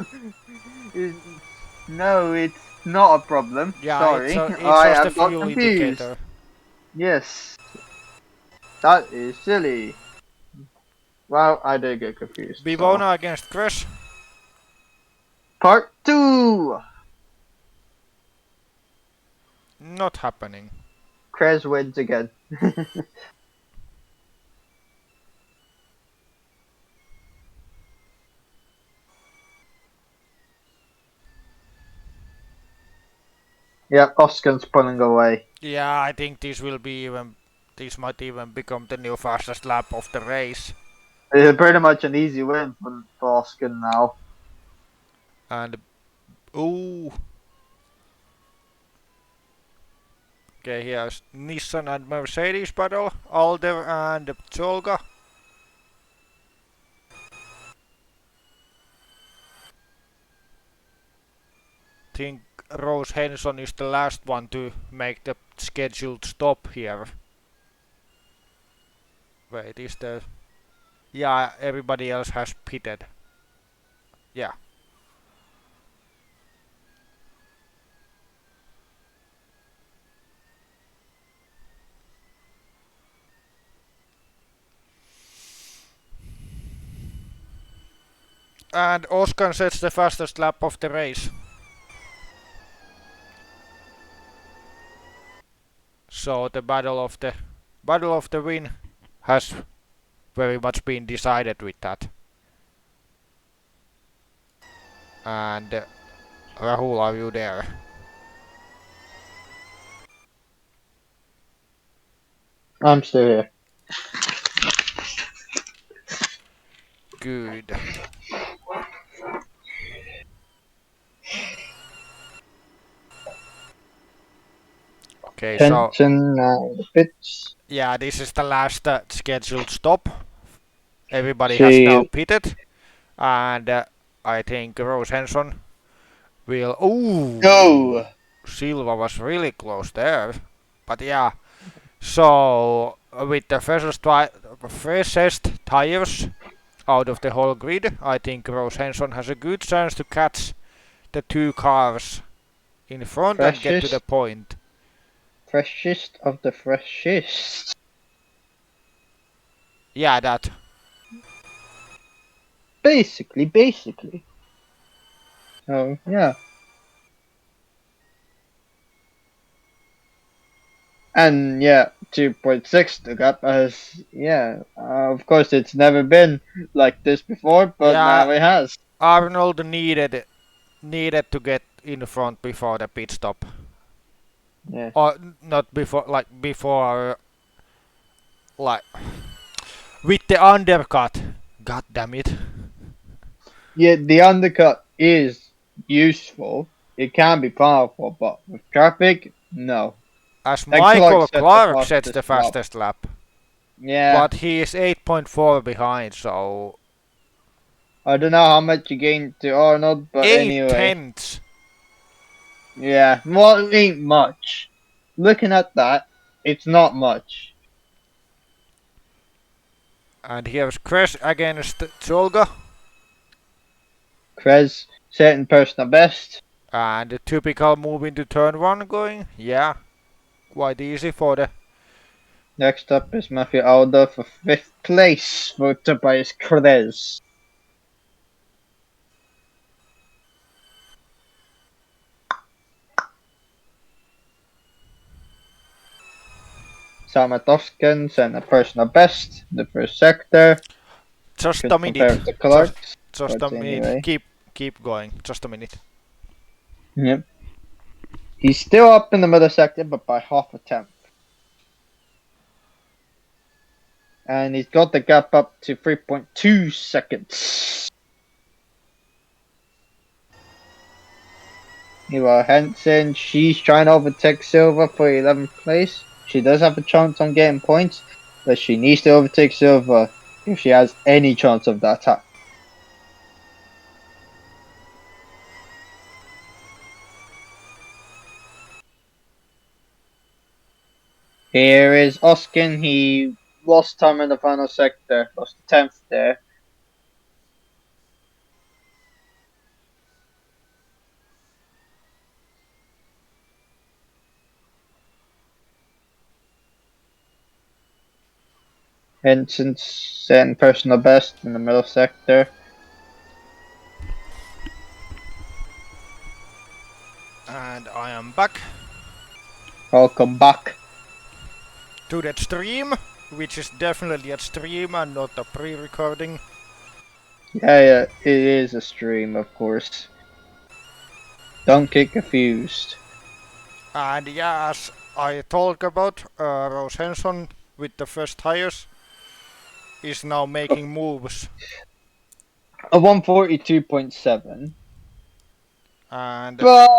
No, it's not a problem. Yeah, Sorry. it's I just a have got fuel confused. indicator. Yes. That is silly. Well, I did get confused. Bivona against Chris. Part 2! Not happening. Krez wins again. Yep, Oscar's pulling away. Yeah, I think this might even become the new fastest lap of the race. It's pretty much an easy win for Oscar now. And ooh, Okay, here's Nissan and Mercedes battle. Alder and Cholga. Think Rose Henson is the last one to make the scheduled stop here. Wait, is there... Yeah, everybody else has pitted. Yeah. And Oscar sets the fastest lap of the race. So the battle of the win has very much been decided with that. And Rahul, are you there? I'm still here. Good. Okay, so Tension and the pits. yeah, this is the last scheduled stop. Everybody has now She pitted, and I think Rose Henson will. Ooh, go. Silva was really close there, but yeah. So with the freshest tires out of the whole grid, I think Rose Henson has a good chance to catch the two cars in front and get to the point. Freshest of the freshest. Yeah, that. Basically. Oh, yeah. And yeah, 2.6 the gap has, yeah, of course it's never been like this before, but Yeah, now it has. Arnold needed to get in front before the pit stop. Yeah. Or not before, like with the undercut. God damn it. Yeah, the undercut is useful. It can be powerful, but with traffic, no. As And Clark Michael set the Clark sets the fastest lap. fastest lap, Yeah. but he is 8.4 behind, so I don't know how much you gained to Arnold, but 8 anyway. tenths. Yeah. Well, it ain't much. Looking at that, it's not much. And here's Chris against Cholga. Krez setting personal best. And the typical move into turn 1 going. Yeah, quite easy for the... Next up is Matthew Aldo for 5th place for Tobias Krez. Samatowskin setting a personal best, the first sector. Just Could a compare minute. it to Clark's. Just a But minute. anyway. Keep going. Just a minute. Yep. He's still up in the middle sector, but by half a tenth. And he's got the gap up to 3.2 seconds. Meanwhile, Henson, she's trying to overtake Silva for 11th place. She does have a chance on getting points, but she needs to overtake Silva if she has any chance of that. Here is Oskin. He lost time in the final sector, lost 10th there. Henson setting personal best in the middle sector. And I am back Welcome back. to that stream, which is definitely a stream and not a pre-recording. Yeah, it is a stream, of course. Don't get confused. And yeah, as I talked about, Rose Henson with the first tires is now making moves. A 142.7. And But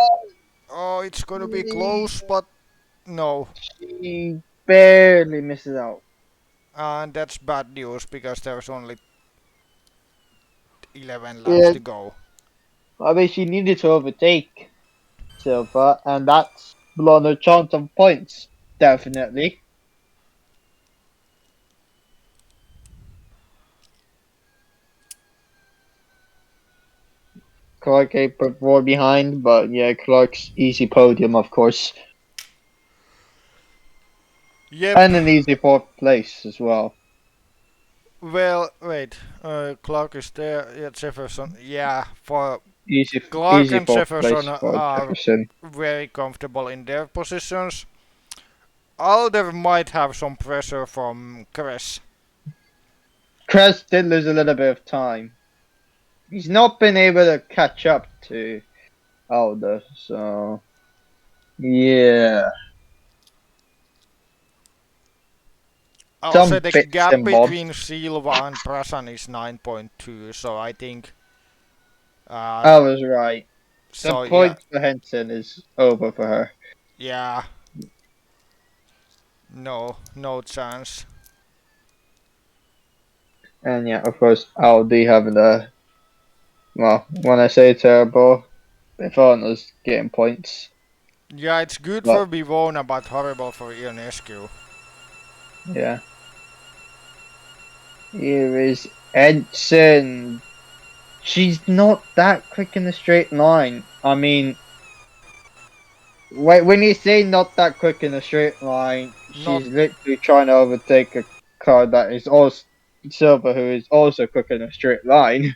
oh, it's gonna be close, but No, She barely misses out. and that's bad news because there's only 11 laps Yeah, to go. I mean, she needed to overtake Silva, and that's blown her chance of points. Definitely. Clark a bit more behind, but yeah, Clark's easy podium, of course, Yep. and an easy fourth place as well. Well, wait. Clark is there. Yeah, Jefferson. Yeah, for Clark Easy and fourth Jefferson place for are Jefferson. very comfortable in their positions. Alder might have some pressure from Chris. Kress did lose a little bit of time. He's not been able to catch up to Alder, so yeah, I'll say some the bits gap and bobs. between Silva and Prasan is 9.2, so I think. I was right. The So yeah, point for Henson is over for her. yeah, no chance. And yeah, of course, Aldi having a well, when I say terrible, Bifana's getting points. Yeah, it's good But for Bivona, but horrible for Ionescu. yeah. Here is Edson. She's not that quick in the straight line. I mean, when you say not that quick in a straight line, Not she's literally trying to overtake a car that is also Silver, who is also quick in a straight line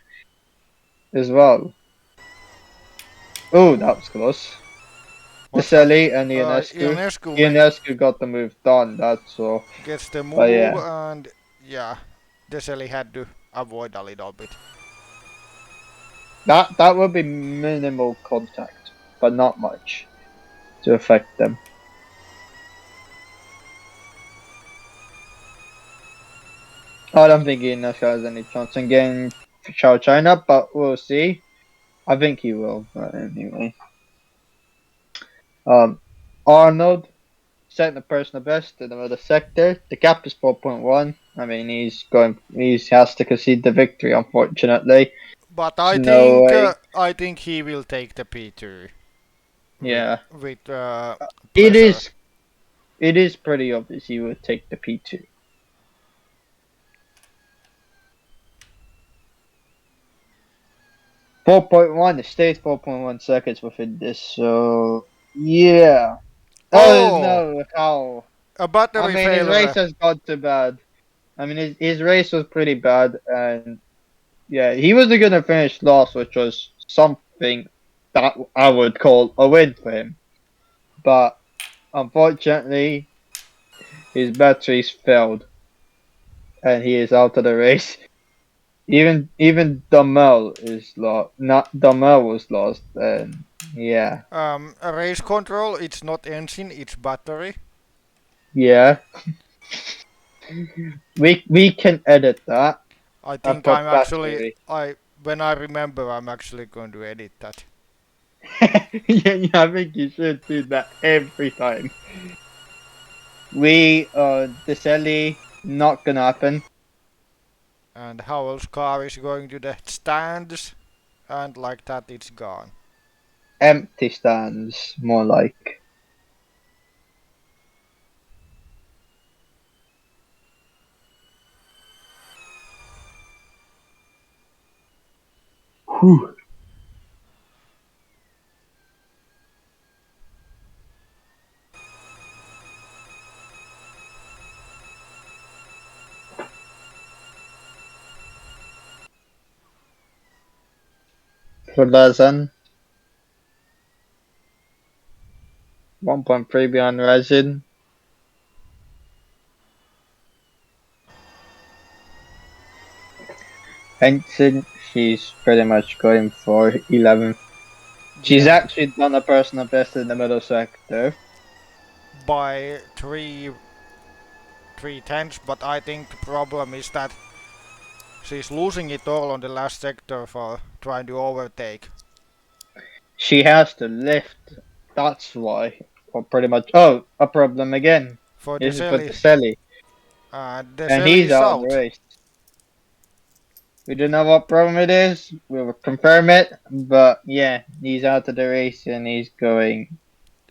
as well. Oh, that was close. The what happened? Selly and Ionescu. Ionescu Ionescu got the move done, that's all. gets the But move, yeah, and yeah, Deseli had to avoid a little bit. that would be minimal contact, but not much to affect them. I don't think Ionescu has any chance in getting Chao China, but we'll see. I think he will, but anyway. Um, Arnold setting the personal best in the middle sector. The gap is 4.1. I mean, he has to concede the victory, unfortunately. But There's no way. I think he will take the P2 with Yeah, with it pressure. is. It is pretty obvious he would take the P2. 4.1. It stays 4.1 seconds within this. So yeah. Oh Oh, no! How? a I battery mean, his race failure. has gone too bad. I mean, his race was pretty bad, and yeah, he was gonna finish last, which was something that I would call a win for him. But unfortunately, his batteries failed, and he is out of the race. Even Dummel is lost. Not Dummel was lost, and yeah, Race control. It's not engine. It's battery. yeah. We can edit that. I I think put I'm actually battery. I when I remember I'm actually going to edit that. Yeah, I think you should do that every time. Deselli, not gonna happen. And Howell's car is going to the stands, and like that it's gone. Empty stands, more like. Whew. For Lazan, 1.3 behind Resin. Henson, she's pretty much going for 11th. She's Yeah, actually done a personal best in the middle sector. by three tenths. But I think the problem is that she's losing it all on the last sector for trying to overtake. She has to lift. That's why. pretty much. Oh, a problem again. For the This is for Selly. Deselli. The And Selly he's is out of the out. race. We don't know what problem it is. We'll confirm it. But yeah, he's out of the race and he's going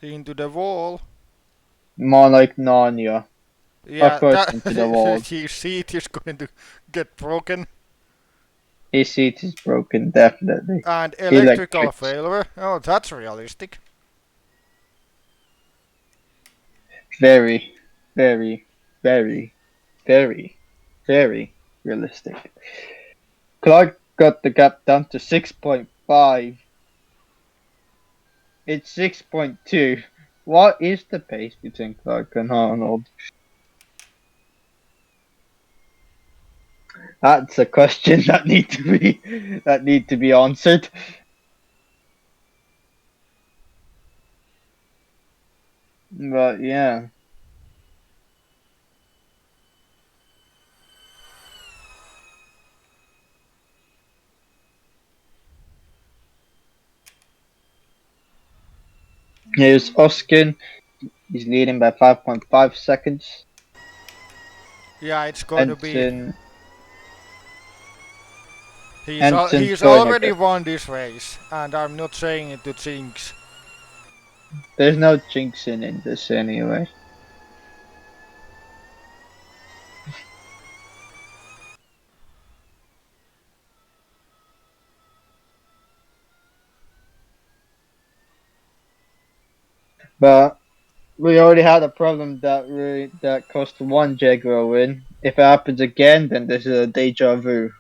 Into the wall. more like Narnia. Of Yeah, course, that into the wall. his seat is going to get broken. His seat is broken, definitely. And electrical Electric. failure. Oh, that's realistic. Very, very, very, very, very realistic. Clark got the gap down to 6.5. It's 6.2. What is the pace between Clark and Arnold? That's a question that need to be answered. But yeah. Here's Oskin. He's leading by 5.5 seconds. Yeah, it's going to be. Ensign He's going already again. won this race, and I'm not saying it to jinx. There's no jinxing in this anyway. But we already had a problem that cost one Jaguar win. If it happens again, then this is a deja vu.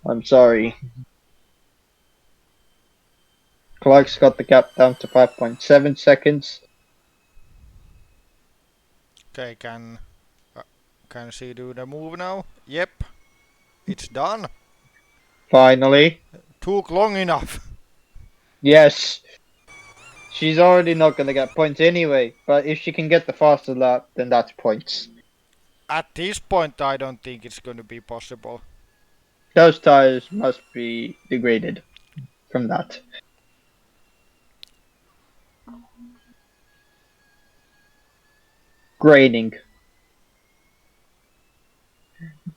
I'm sorry. Clark's got the gap down to 5.7 seconds. Okay, can she do the move now? Yep, it's done. Finally. Took long enough. Yes. She's already not going to get points anyway, but if she can get the faster lap, then that's points. At this point, I don't think it's going to be possible. Those tires must be degraded from that. Grading.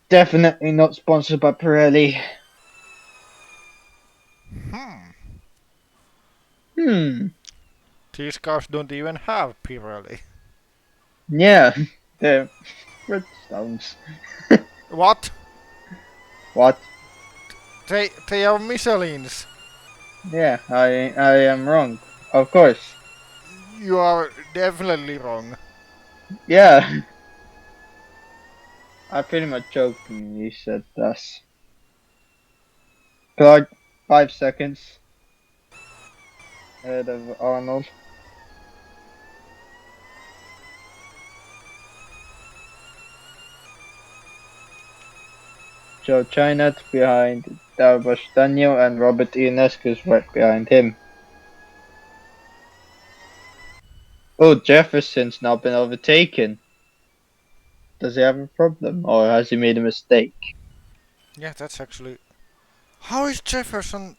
Definitely not sponsored by Pirelli. These cars don't even have Pirelli. Yeah, they're Redstones. What? What? They are Michelins. Yeah, I am wrong. Of course. You are definitely wrong. Yeah. I pretty much joked when you said this. Clark, 5 seconds ahead of Arnold. Joe Chinat behind Darbosh Daniel and Robert Ionescu is right behind him. Oh, Jefferson's now been overtaken. Does he have a problem or has he made a mistake? Yeah, that's actually. How is Jefferson?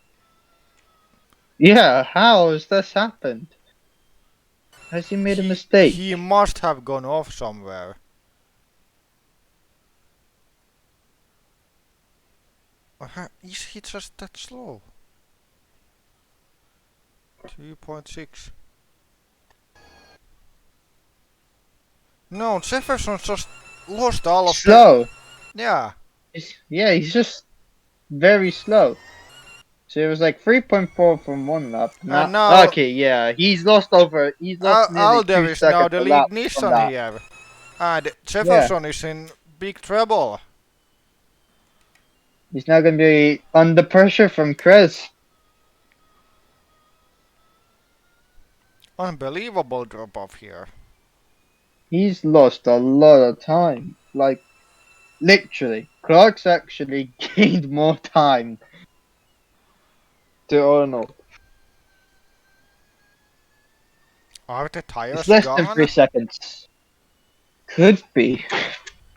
Yeah, how has this happened? Has he made a mistake? He must have gone off somewhere. Is he just that slow? 2.6. No, Jefferson just lost all of Slow. Yeah. He's just very slow. So it was like 3.4 from one lap. And now Okay, yeah, he's lost nearly Alder 2 is now seconds the a lead lap from Nissan that. here. And Yeah, Jefferson is in big trouble. he's now going to be under pressure from Krez. Unbelievable drop off here. He's lost a lot of time. Like, literally. Clark's actually gained more time to Arnold. Are the It's tires less than 3 gone? seconds. Could be.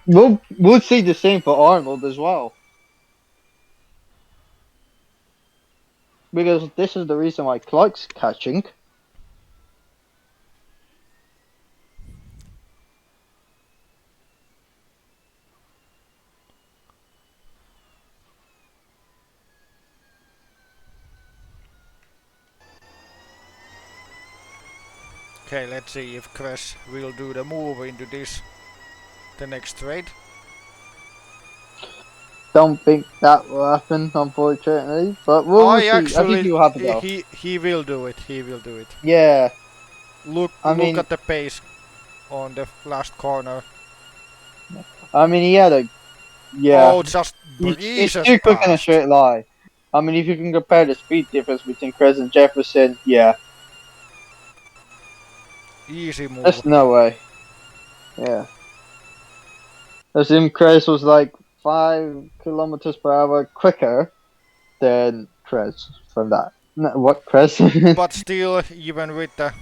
We'll see the same for Arnold as well. Because this is the reason why Clark's catching. Okay, let's see if Chris will do the move into the next trade. Don't think that will happen, unfortunately, but we'll see. I think Actually, he'll have it though. he will do it. He will do it. Yeah, Look I mean, at the pace on the last corner. he had a Oh, yeah. just It's breezes too quick in a past. straight line. I mean, if you can compare the speed difference between Chris and Jefferson, yeah, Easy move. there's no way. Yeah, as in Chris was like 5 kilometers per hour quicker than Chris from that. No, what Chris? But still, even with the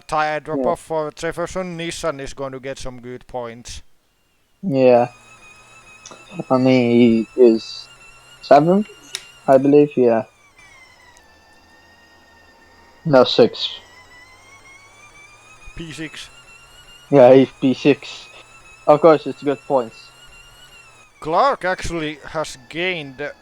tire drop Yeah, off for Jefferson, Nissan is going to get some good points. yeah. I mean, he is 7th, I believe. Yeah, no 6. P6. Yeah, he's P6. Of course, it's good points. Clark actually has gained.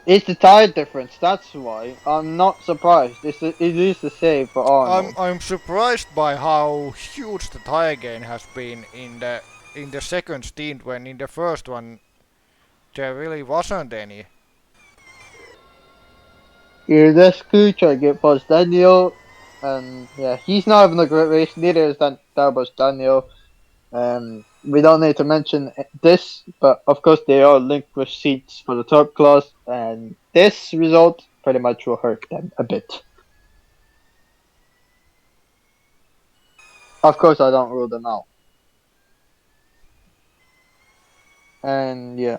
It's the tire difference. That's why I'm not surprised. It is the same for Arnold. I'm surprised by how huge the tire gain has been in the second stint, when in the first one there really wasn't any. Yeah, that's cool. Try to get past Daniel, and yeah, he's not having a great race. Neither is Daniel. We don't need to mention this, but of course they are linked with seats for the top class, and this result pretty much will hurt them a bit. Of course, I don't rule them out. And yeah,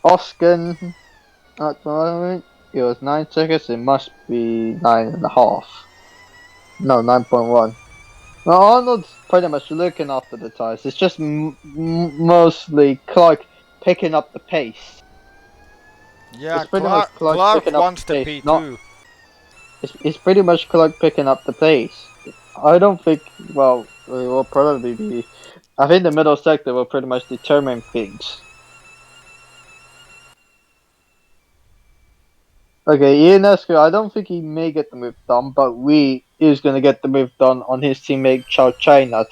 Oscar at the moment it was 9 seconds. It must be 9.5. No, 9.1. Well, Arnold's pretty much looking after the tires. It's just mostly Clark picking up the pace. Yeah, It's pretty much Clark Clark picking up wants the the pace. Not P2. it's pretty much Clark picking up the pace. I don't think. Well, it will probably be. I think the middle sector will pretty much determine things. Okay, Ionescu, I don't think he may get the move done, but we is gonna get the move done on his teammate Chow Chainat.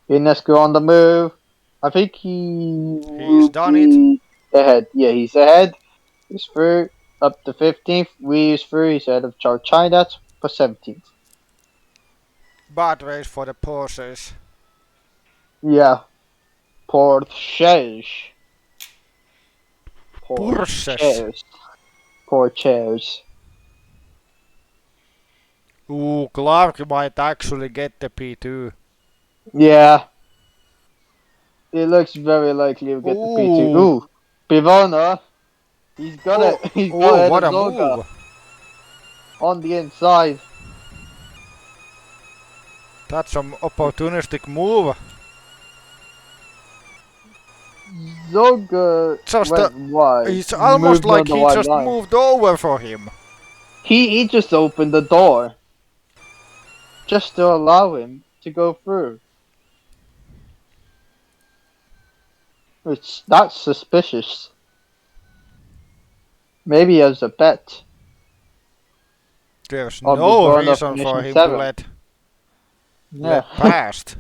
Ionescu on the move. I think he He's will done it. be ahead. Yeah, he's ahead. He's through up to 15th. We is through. He's ahead of Chow Chainat for 17th. Bad race for the Porsches. Yeah, Porsches. Porsches. Porsches. Ooh, Clark might actually get the P2. Yeah, it looks very likely he'll get the P2. Ooh. Ooh, Bivona. He's got Oh, it. He's got oh, ahead what of a Zoga move. on the inside. That's some opportunistic move. Zoga Just, went wide, it's almost moved on like the he wide just line. moved over for him. He just opened the door just to allow him to go through. That's suspicious. Maybe as a bet There's on no Bivona reason for finishing him to 7th. let Yeah, past.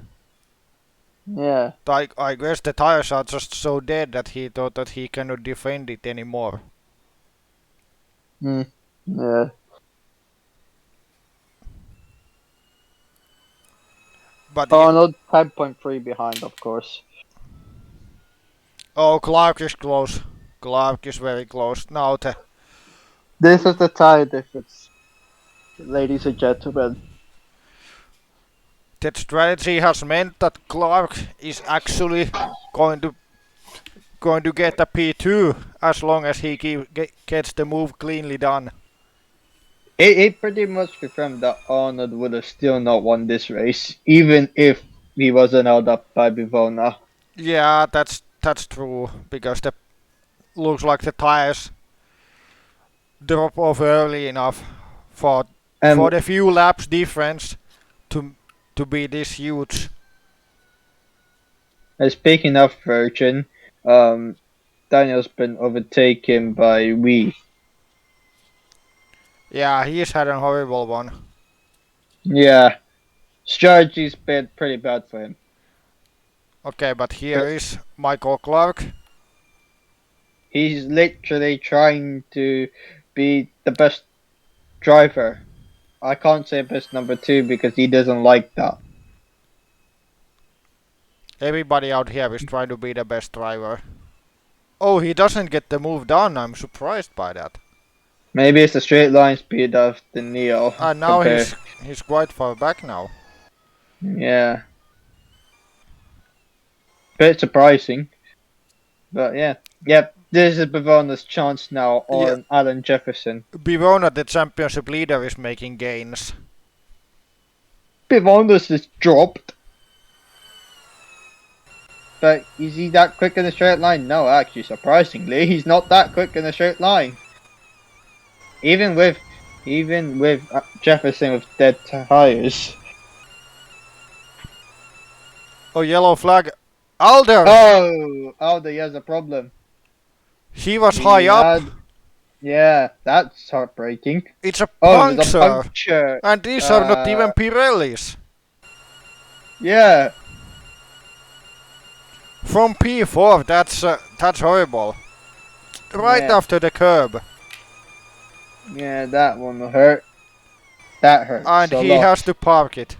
yeah, I guess the tires are just so dead that he thought that he cannot defend it anymore. yeah. But Arnold 10.3 behind, of course. oh, Clark is close. Clark is very close. Now This is the tire difference, ladies and gentlemen. that strategy has meant that Clark is actually going to get a P2 as long as he gets the move cleanly done. It pretty much confirmed that Arnold would have still not won this race, even if he wasn't held up by Bivona. Yeah, that's true, because the looks like the tires drop off early enough for And the few laps difference to be this huge. Speaking of Virgin, Daniel's been overtaken by Wee. Yeah, he's had a horrible one. Yeah, strategy's been pretty bad for him. Okay, but here is Michael Clark. He's literally trying to be the best driver. I can't say best number 2 because he doesn't like that. Everybody out here is trying to be the best driver. Oh, he doesn't get the move done. I'm surprised by that. Maybe it's the straight line speed of the Neo And now compared. he's quite far back now. Yeah. Bit surprising. But yeah. Yep, this is Bavona's chance now Yeah. on Alan Jefferson. Bivona, the championship leader, is making gains. Bavona's is dropped. But is he that quick in a straight line? No, actually, surprisingly, he's not that quick in a straight line. Even with Jefferson with dead tires. Oh, yellow flag. Alder! Oh, Aldo, he has a problem. He was high up. Yeah, that's heartbreaking. It's a Oh, there's a puncture. puncture. And these are not even Pirellis. Yeah. From P4, that's horrible. Right Yeah. after the curb. Yeah, that one will hurt. That hurts. And a he lot. has to park it.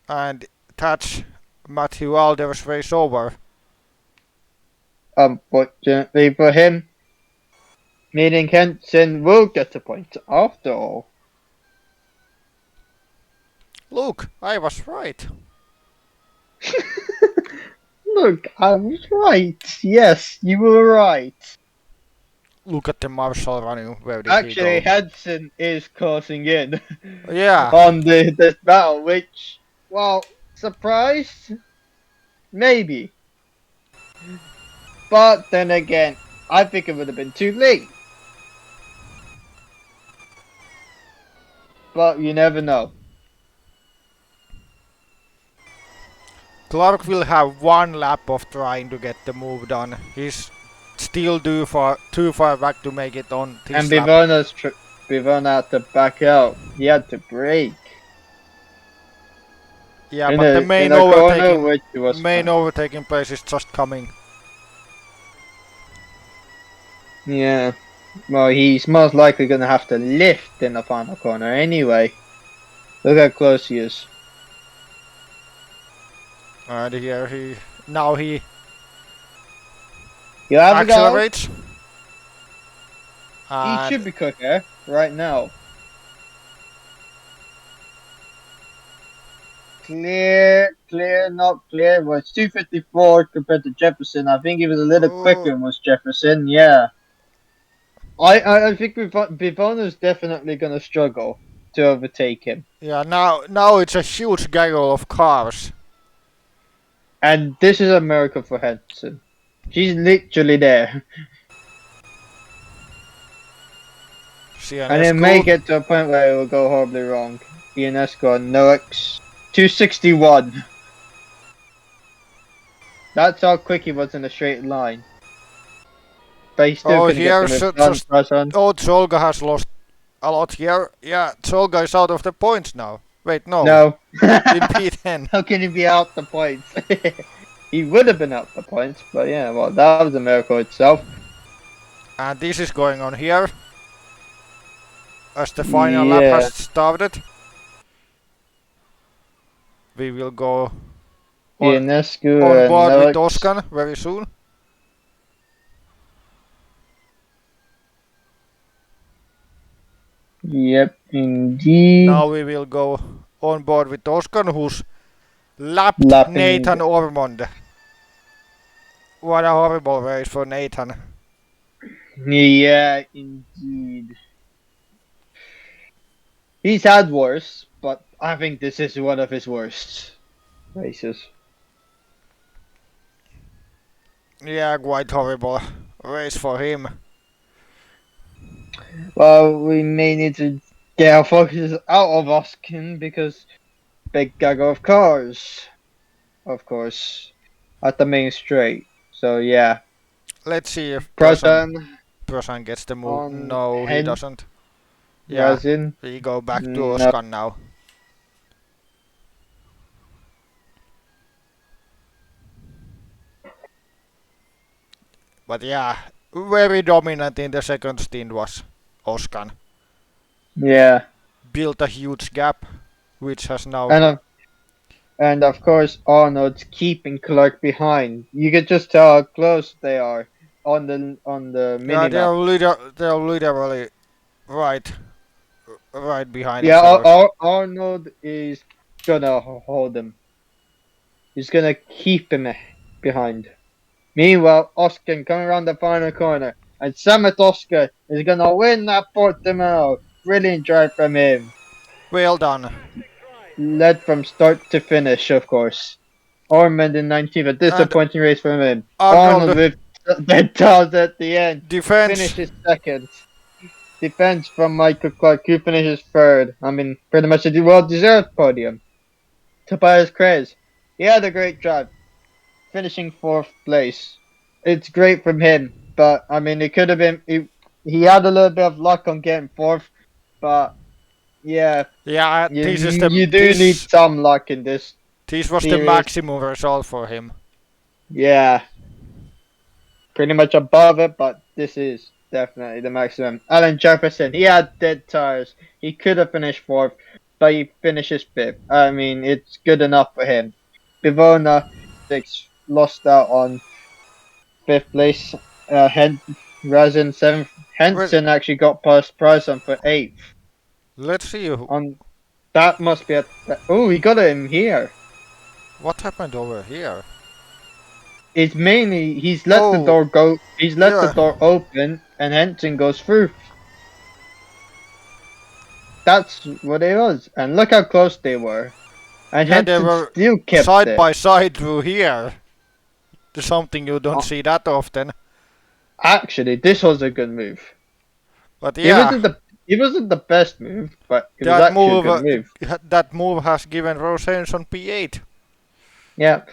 And that's Matthew Alder's race over. Unfortunately for him, meaning Henson will get a point after all. Look, I was right. Look, I was right. Yes, you were right. Look at the Marshall running. Where did Actually, he go? Henson is closing in Yeah. on this battle, which, well, surprised? Maybe. But then again, I think it would have been too late. But you never know. Clark will have one lap of trying to get the move done. He's still too far back to make it on this And lap. Bivona had to back out. He had to brake. Yeah, In but the a corner, which was main fine. overtaking place is just coming. Yeah. Well, he's most likely going to have to lift in the final corner anyway. Look how close he is. And here he You have a go. accelerates. He And should be quicker right now. Clear, not clear. Well, it's 254 compared to Jefferson. I think he was a little quicker was Jefferson. Yeah. I think Bivona's definitely going to struggle to overtake him. yeah, now it's a huge gaggle of cars. And this is a miracle for Henson. She's literally there. And it may get to a point where it will go horribly wrong. Ionesco and Nox. 261. That's how quick he was in a straight line. But he still couldn't get the move done. Oh, Zolga has lost a lot here. Yeah, Zolga is out of the points now. Wait, no. No. In P10. How can he be out the points? He would have been out the points, but yeah, well, that was a miracle itself. And this is going on here. As the final lap has started. We will go on board with Toscan very soon. Yep, indeed. Now we will go on board with Toscan, who's lapped Nathan Ormond. What a horrible race for Nathan. Yeah, indeed. He's had worse, but I think this is one of his worst races. Yeah, quite horrible race for him. Well, we may need to get our focus out of Oskin because big gag of cars, of course, at the main straight. So yeah, Let's see if Prasan Prosan gets the move. on No, he Hen doesn't. Yeah, Razin. we go back to No, Oscar now. But yeah, very dominant in the second stint was Oscar. yeah, Built a huge gap, which has now. and of course Arnold's keeping Clark behind. You can just tell how close they are on the Yeah, mini map. they are literally right, right behind Yeah, each other. Arnold is gonna hold him. He's gonna keep him behind. Meanwhile, Oscar coming around the final corner, and Summit Oscar is gonna win that Portimão. Brilliant drive from him. Well done. Led from start to finish, of course. Ormond in 19th, a And disappointing race from him. Arnold Arnold with the toss at the end defense. finishes second. Defense from Michael Clark, who finishes third. I mean, pretty much a well-deserved podium. Tobias Krez, he had a great drive, finishing fourth place. It's great from him, but I mean, it could have been. He had a little bit of luck on getting fourth, but yeah, Yeah, you do need some luck in this this was the series. maximum result for him. Yeah, pretty much above it, but this is definitely the maximum. Alan Jefferson, he had dead tires. He could have finished fourth, but he finishes fifth. I mean, it's good enough for him. Bivona, six, lost out on fifth place. Razin seventh. Well, Henson actually got past Bryson for eighth. let's see On that must be a. Oh, he got him here. what happened over here. It's mainly he's let the Oh, door go. He's let the yeah, door open, and Henson goes through. That's what it was. And look how close they were. And yeah, they Henson were still kept side it. by side through here. There's something you don't Uh, see that often. Actually, this was a good move. But It yeah, wasn't the best move, but it was that actually a move, good move. that move has given Rose Henson P8. Yeah.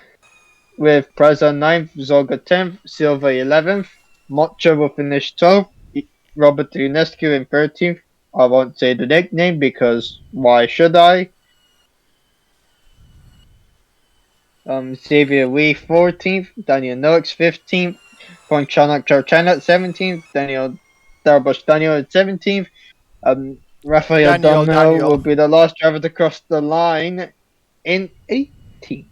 With Price on 9th, Zolga 10th, Silva 11th, Mocha will finish 12th, Robert Ionescu in 13th. I won't say the nickname because why should I? Xavier Wee 14th, Daniel Noakes 15th, Ponchanak Charchanak 17th, Daniel at 17th. Rafael Domino will Daniel. be the last driver to cross the line in 18th.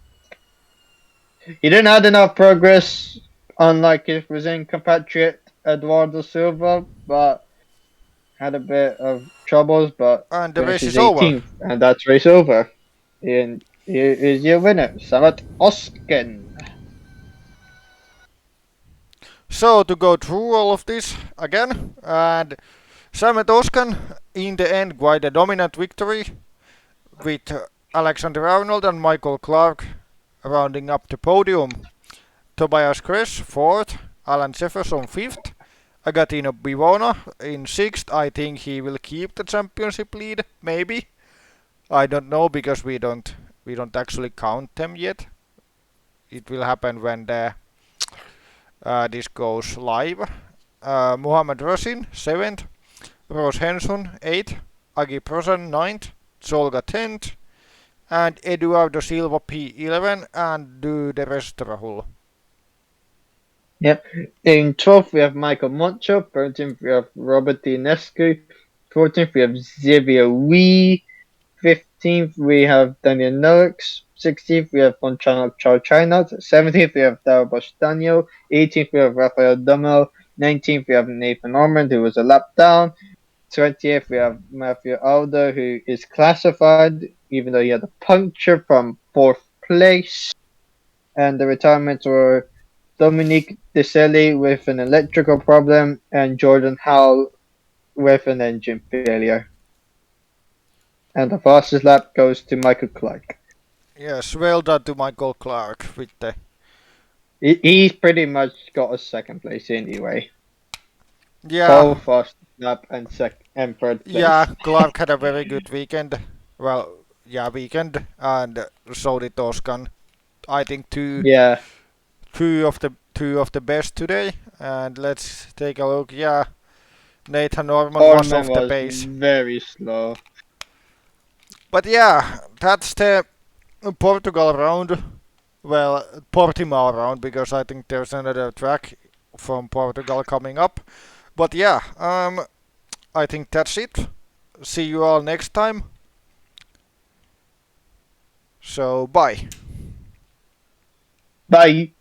He didn't have enough progress, unlike his Brazilian compatriot Eduardo Silva, but had a bit of troubles, but And the race finishes is over. 18th, and that's race over. And here is your winner, Samat Oskin. So to go through all of this again, and Samet Oskan in the end quite a dominant victory with Alexander Arnold and Michael Clark rounding up the podium. Tobias Kress 4th, Alan Jefferson 5th, Agatino Bivona in 6th. I think he will keep the championship lead, maybe. I don't know because we don't actually count them yet. It will happen when this goes live. Muhammad Rasin 7th, Rose Henson 8th, Agi Prosan 9th, Solga 10th, and Eduardo Silva P11 and Do the rest Rahul. Yep. In 12th, we have Michael Moncho. 13th, we have Robert Ionescu. 14th, we have Xavier Wee. 15th, we have Daniel Noakes. 16th, we have Ponchano Charchinot. 17th, we have Darbosh Daniel. 18th, we have Rafael Dummel. 19th, we have Nathan Ormond, who was a lap down. 20th, we have Matthew Alder, who is classified, even though he had a puncture from 4th place. And the retirements were Dominique Deselli with an electrical problem and Jordan Howell with an engine failure. And the fastest lap goes to Michael Clark. Yes, well done to Michael Clark with the. He's pretty much got a second place anyway. Yeah, Pole, fastest lap, and and third Yeah, place. Clark had a very good weekend. Well, yeah, weekend, and so did Oskan. I think Yeah, two of the best today. And let's take a look. Yeah, Nathan Norman was Orman off the was pace. very slow. But yeah, that's the Portugal round. Well, Portimão round because I think there's another track from Portugal coming up. But yeah, I think that's it. See you all next time. So bye. Bye.